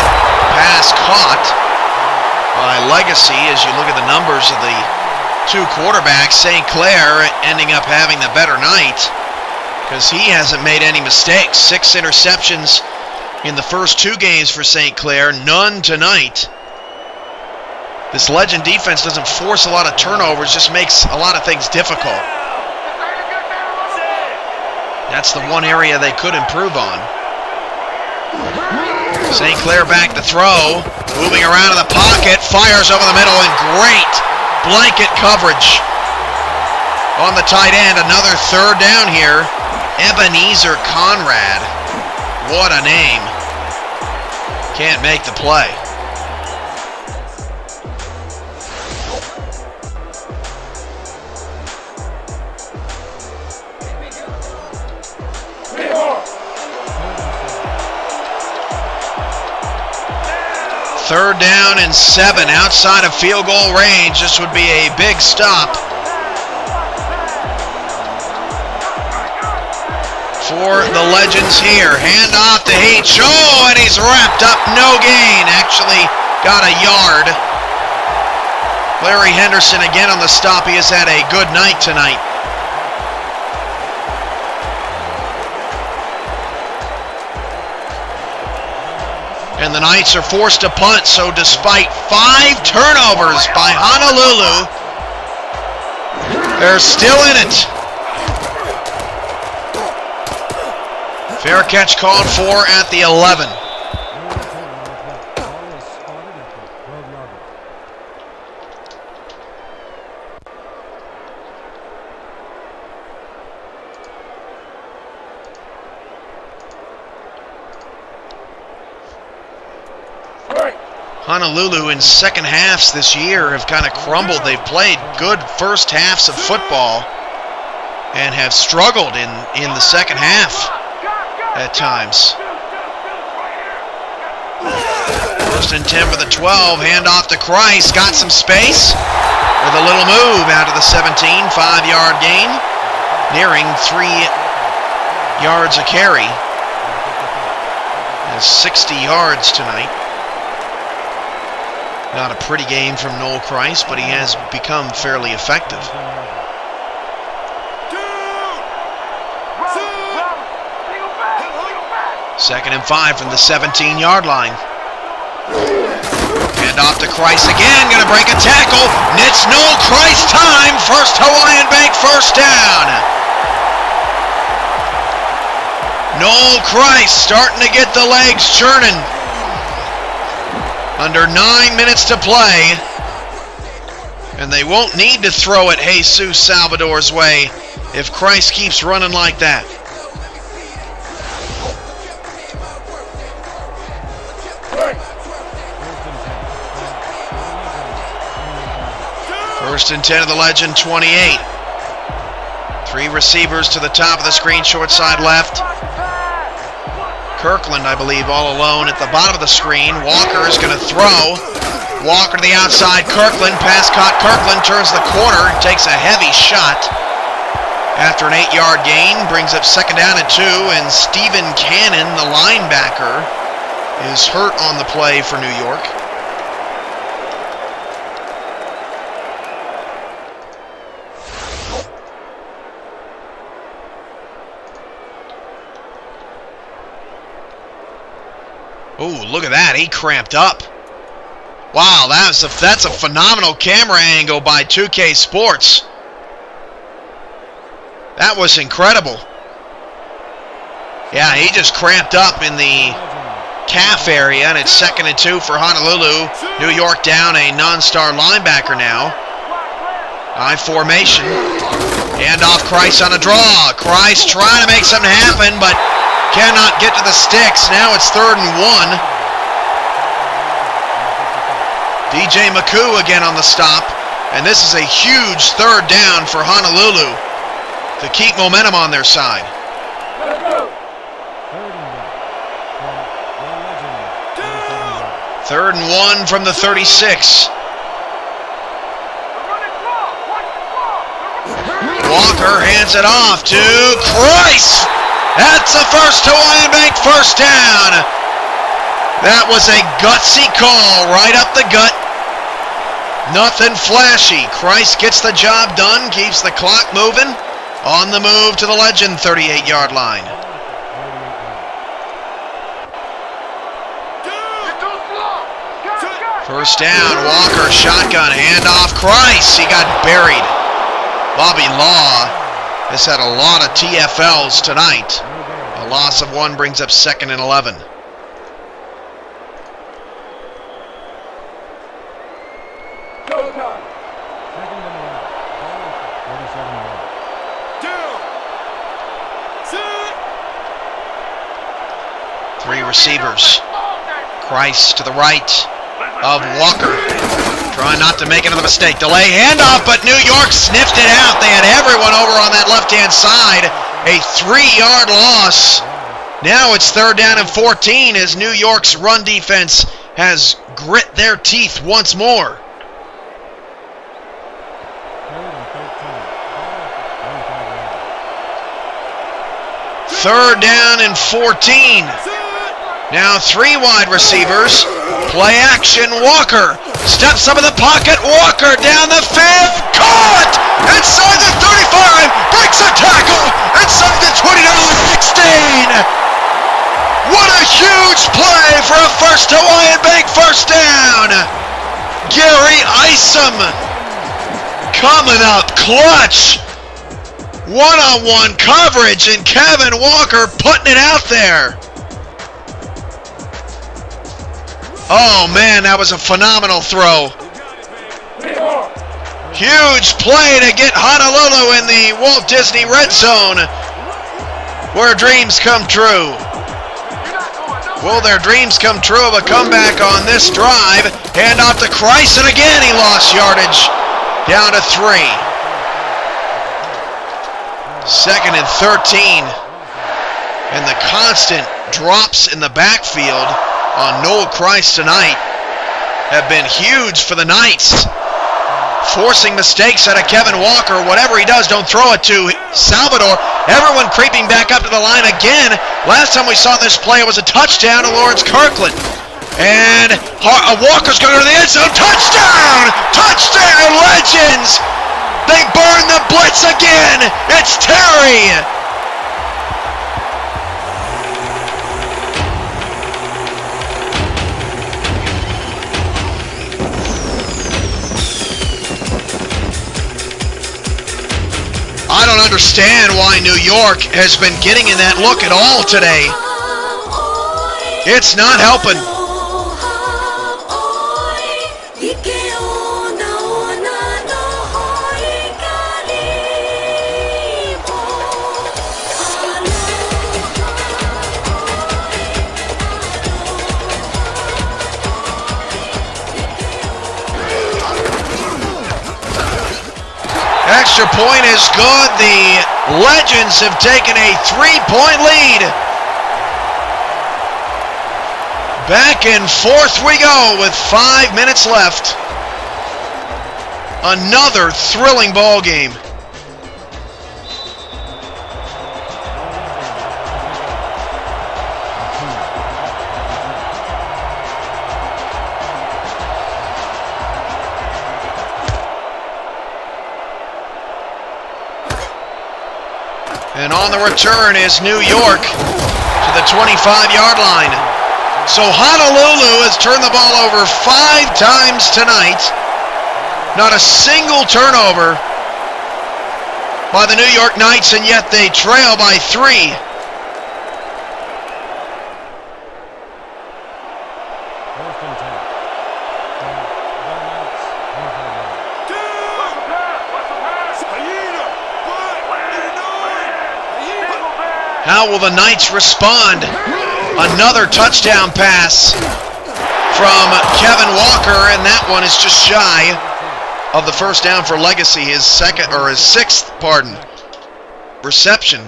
Speaker 1: pass caught by Legacy. As you look at the numbers of the 2 quarterbacks, St. Clair ending up having the better night because he hasn't made any mistakes. 6 interceptions in the first 2 games for St. Clair, none tonight. This Legend defense doesn't force a lot of turnovers, just makes a lot of things difficult. That's the one area they could improve on. St. Clair back to throw, moving around in the pocket, fires over the middle, and great blanket coverage on the tight end. Another third down here. Ebenezer Conrad. What a name. Can't make the play. Third down and 7 outside of field goal range. This would be a big stop for the Legends here. Hand off to H. Oh, and he's wrapped up. No gain. Actually got a yard. Larry Henderson again on the stop. He has had a good night tonight. And the Knights are forced to punt, so despite 5 turnovers by Honolulu, they're still in it. Fair catch called for at the 11. Honolulu in second halves this year have kind of crumbled. They've played good first halves of football and have struggled in the second half at times. First and 10 for the 12. Handoff to Christ. Got some space with a little move out of the 17. 5-yard gain. Nearing 3 yards a carry. Has 60 yards tonight. Not a pretty game from Noel Christ, but he has become fairly effective. Second and 5 from the 17-yard line. Hand off to Christ again, gonna break a tackle. And it's Noel Christ time. First Hawaiian Bank first down. Noel Christ starting to get the legs churning. Under 9 minutes to play, and they won't need to throw it Jesus Salvador's way if Christ keeps running like that. First and 10 of the Legend 28. 3 receivers to the top of the screen, short side left. Kirkland, I believe, all alone at the bottom of the screen. Walker is going to throw. Walker to the outside. Kirkland, pass caught. Kirkland turns the corner, takes a heavy shot. After an 8-yard gain, brings up second down and 2, and Stephen Cannon, the linebacker, is hurt on the play for New York. Oh, look at that. He cramped up. Wow, that's a phenomenal camera angle by 2K Sports. That was incredible. Yeah, he just cramped up in the calf area, and it's second and 2 for Honolulu. New York down a non-star linebacker now. I formation. Hand off Christ on a draw. Christ trying to make something happen, but cannot get to the sticks. Now it's 3rd and 1. DJ McCoo again on the stop. And this is a huge 3rd down for Honolulu to keep momentum on their side. 3rd and 1 from the 36. Walker hands it off to Christ. That's the first Hawaiian Bank first down. That was a gutsy call right up the gut. Nothing flashy. Christ gets the job done, keeps the clock moving. On the move to the Legend 38-yard line. First down, Walker, shotgun, handoff, Christ. He got buried. Bobby Law has had a lot of TFLs tonight. A loss of 1 brings up 2nd and 11. Three receivers. Christ to the right of Walker. Trying not to make another mistake. Delay handoff, but New York sniffed it out. They had everyone over on that left-hand side. A 3-yard loss. Now it's 3rd down and 14 as New York's run defense has grit their teeth once more. Third down and 14. Now 3 wide receivers. Play action. Walker steps up in the pocket. Walker down the 5th. Caught! Inside the 35. Breaks a tackle. Inside the 29-16. What a huge play for a first Hawaiian Bank first down. Gary Isom coming up clutch. One-on-one coverage, and Kevin Walker putting it out there. Oh man, that was a phenomenal throw. Huge play to get Honolulu in the Walt Disney Red Zone, where dreams come true. Will their dreams come true of a comeback on this drive? Hand off to Christ, and again he lost yardage. Down to 3. 2nd and 13. And the constant drops in the backfield on Noel Christ tonight have been huge for the Knights. Forcing mistakes out of Kevin Walker. Whatever he does, don't throw it to Salvador. Everyone creeping back up to the line again. Last time we saw this play, it was a touchdown to Lawrence Kirkland. And Walker's going to the end zone. Touchdown! Touchdown, Legends! They burn the blitz again! It's Terry! I don't understand why New York has been getting in that look at all today. It's not helping. Extra point is good. The Legends have taken a 3-point lead. Back and forth we go with 5 minutes left. Another thrilling ball game. And on the return is New York to the 25-yard line. So Honolulu has turned the ball over 5 times tonight. Not a single turnover by the New York Knights, and yet they trail by 3. How will the Knights respond? Another touchdown pass from Kevin Walker, and that one is just shy of the first down for Legacy, his sixth reception.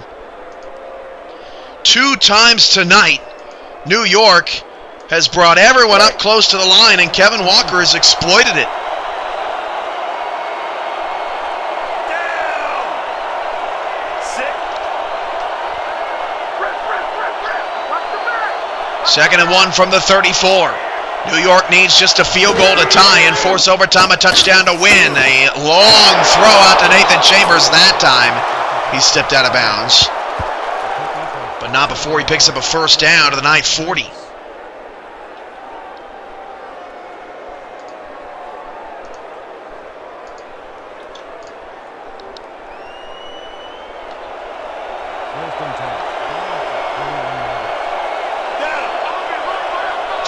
Speaker 1: 2 times tonight, New York has brought everyone up close to the line, and Kevin Walker has exploited it. Second and 1 from the 34. New York needs just a field goal to tie and force overtime, a touchdown to win. A long throw out to Nathan Chambers that time. He stepped out of bounds. But not before he picks up a first down to the Knight 40.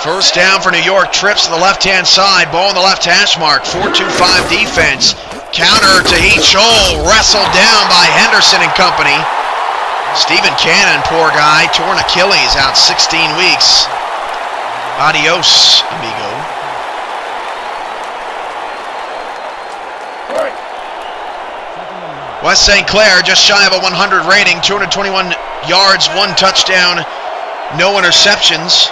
Speaker 1: First down for New York, trips to the left-hand side, ball on the left hash mark, 4-2-5 defense. Counter to Heat Chol, wrestled down by Henderson and company. Stephen Cannon, poor guy, torn Achilles, out 16 weeks. Adios, amigo. West St. Clair just shy of a 100 rating, 221 yards, 1 touchdown, no interceptions.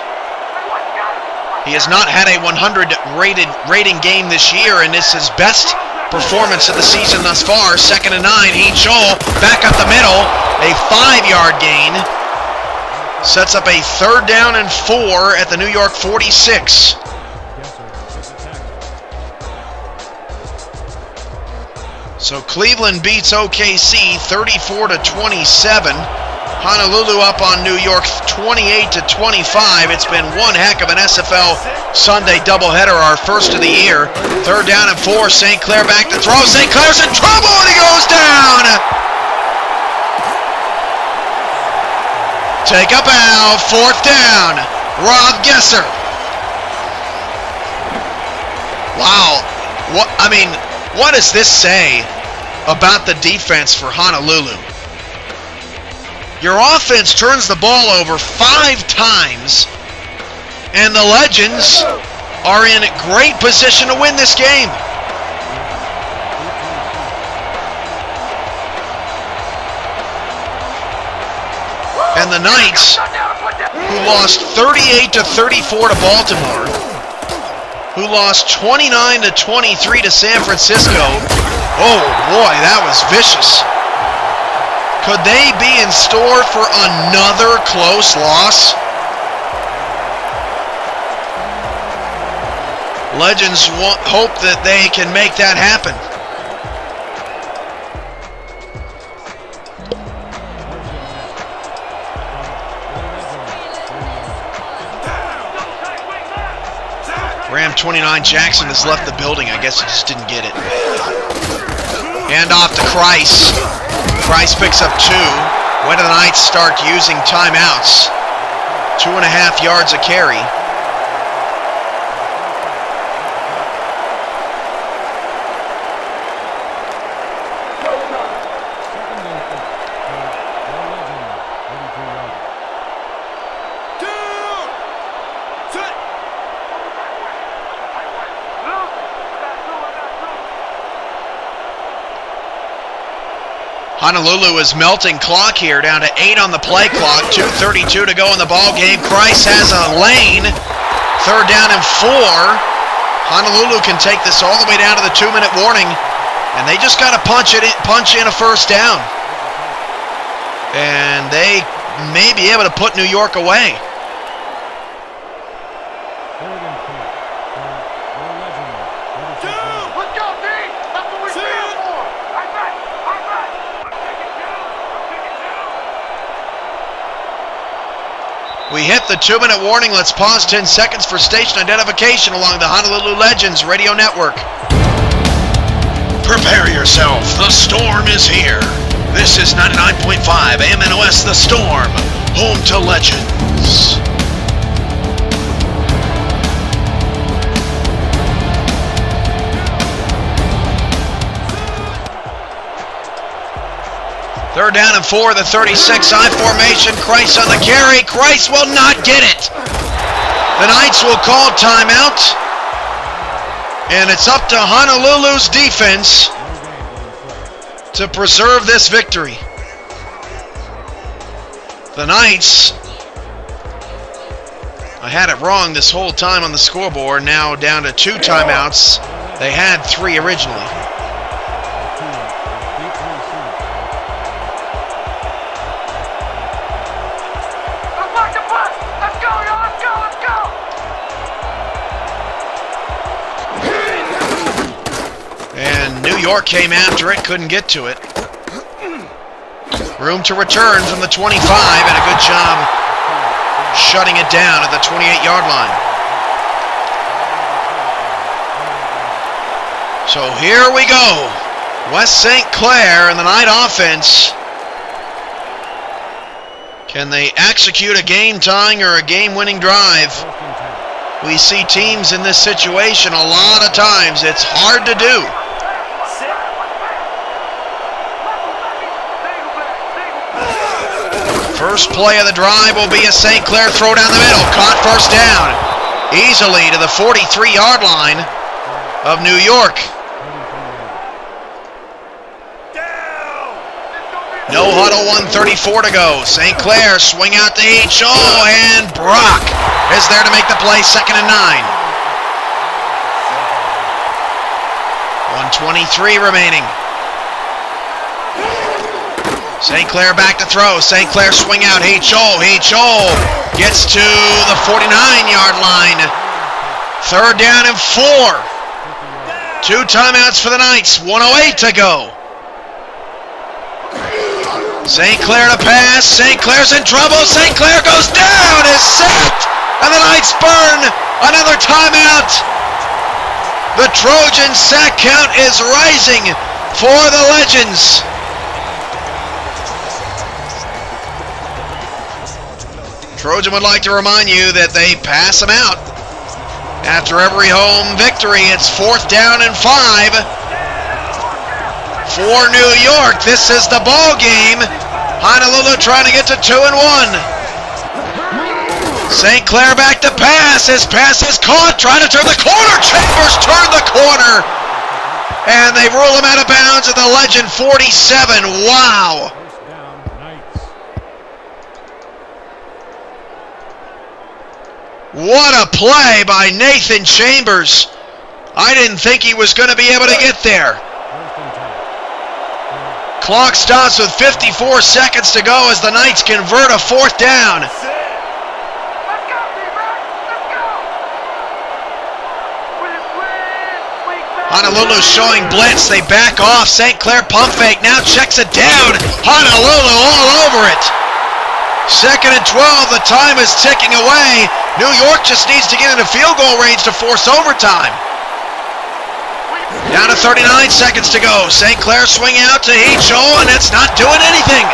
Speaker 1: He has not had a 100 rating game this year, and this is his best performance of the season thus far. 2nd and 9, Heat Shoal back up the middle, a 5-yard gain. Sets up a 3rd down and 4 at the New York 46. So Cleveland beats OKC 34-27. Honolulu up on New York 28-25. It's been one heck of an SFL Sunday doubleheader, our first of the year. 3rd down and 4. St. Clair back to throw. St. Clair's in trouble and he goes down. Take a bow. 4th down. Rob Gesser. Wow. What does this say about the defense for Honolulu? Your offense turns the ball over 5 times, and the Legends are in great position to win this game. And the Knights, who lost 38-34 to Baltimore, who lost 29-23 to San Francisco. Oh boy, that was vicious. Could they be in store for another close loss? Legends hope that they can make that happen. Ram 29 Jackson has left the building. I guess he just didn't get it. Hand off to Christ. Christ picks up 2. When do the Knights start using timeouts? 2.5 yards a carry. Honolulu is melting clock here, down to 8 on the play clock, 2:32 to go in the ball game. Christ has a lane, 3rd down and 4. Honolulu can take this all the way down to the 2-minute warning, and they just got to punch in a 1st down, and they may be able to put New York away. We hit the 2-minute warning. Let's pause 10 seconds for station identification along the Honolulu Legends radio network. Prepare yourself. The storm is here. This is 99.5 AMNOS The Storm, home to Legends. Third down and 4, the 36, I formation. Christ on the carry. Christ will not get it. The Knights will call timeout. And it's up to Honolulu's defense to preserve this victory. The Knights, I had it wrong this whole time on the scoreboard, now down to 2 timeouts. They had 3 originally. New York came after it, couldn't get to it. Room to return from the 25, and a good job shutting it down at the 28-yard line. So here we go. West St. Clair and the Knight offense. Can they execute a game-tying or a game-winning drive? We see teams in this situation a lot of times. It's hard to do. First play of the drive will be a St. Clair throw down the middle. Caught first down. Easily to the 43-yard line of New York. No huddle, 1:34 to go. St. Clair swing out to H.O. and Brock is there to make the play, 2nd and 9. 1:23 remaining. St. Clair back to throw. St. Clair swing out. H.O. Gets to the 49-yard line. 3rd down and 4. 2 timeouts for the Knights. 1:08 to go. St. Clair to pass. St. Clair's in trouble. St. Clair goes down, is sacked, and the Knights burn another timeout. The Trojan sack count is rising for the Legends. Trojan would like to remind you that they pass them out. After every home victory, it's 4th down and 5. For New York, this is the ball game. Honolulu trying to get to 2 and 1. St. Clair back to pass. His pass is caught. Trying to turn the corner. Chambers turned the corner. And they rule him out of bounds at the Legend 47. Wow. What a play by Nathan Chambers. I didn't think he was going to be able to get there. Clock stops with 54 seconds to go as the Knights convert a 4th down. Honolulu showing blitz. They back off. St. Clair pump fake. Now checks it down. Honolulu all over it. 2nd and 12. The time is ticking away. New York just needs to get into field goal range to force overtime. Down to 39 seconds to go. St. Clair swing out to H.O. and it's not doing anything.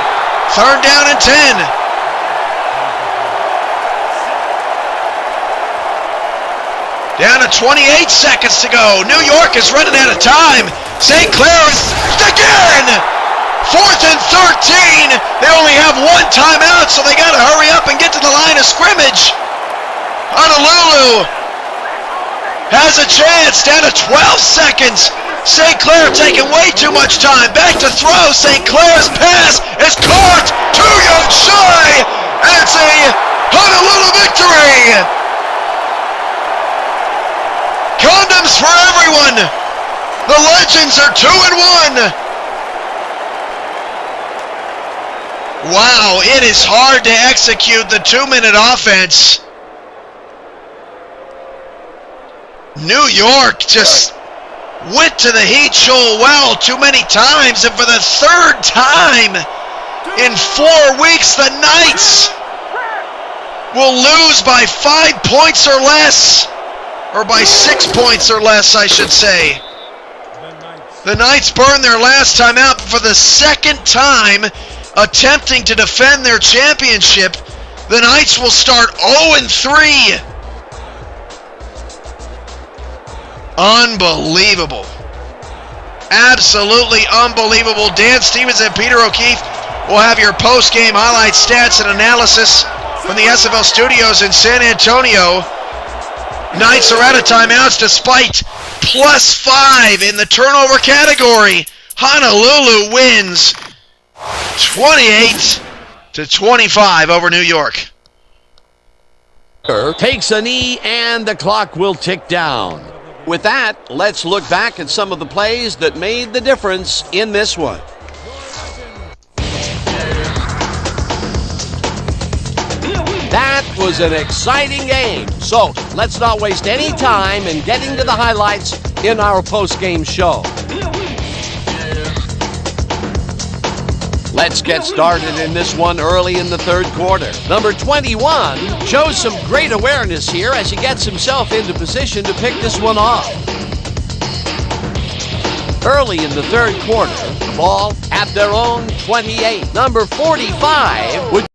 Speaker 1: 3rd down and 10. Down to 28 seconds to go. New York is running out of time. St. Clair is again. 4th and 13. They only have 1 timeout, so they got to hurry up and get to the line of scrimmage. Honolulu has a chance. Down to 12 seconds. St. Clair taking way too much time. Back to throw. St. Clair's pass is caught. 2 yards shy. And it's a Honolulu victory. Condoms for everyone. The Legends are 2 and 1. Wow, it is hard to execute the 2-minute offense. New York just went to the heat show well too many times, and for the 3rd time in 4 weeks, the Knights will lose by 5 points or less, or by 6 points or less, I should say. The Knights burned their last time out for the 2nd time attempting to defend their championship. The Knights will start 0-3. Unbelievable. Absolutely unbelievable. Dan Stevens and Peter O'Keefe will have your post-game highlights, stats, and analysis from the SFL studios in San Antonio. Knights are out of timeouts despite +5 in the turnover category. Honolulu wins 28-25 over New York.
Speaker 2: Takes a knee and the clock will tick down. With that, let's look back at some of the plays that made the difference in this one. That was an exciting game. So let's not waste any time in getting to the highlights in our post-game show. Let's get started in this one early in the 3rd quarter. Number 21 shows some great awareness here as he gets himself into position to pick this one off. Early in the 3rd quarter, the ball at their own 28. Number 45 would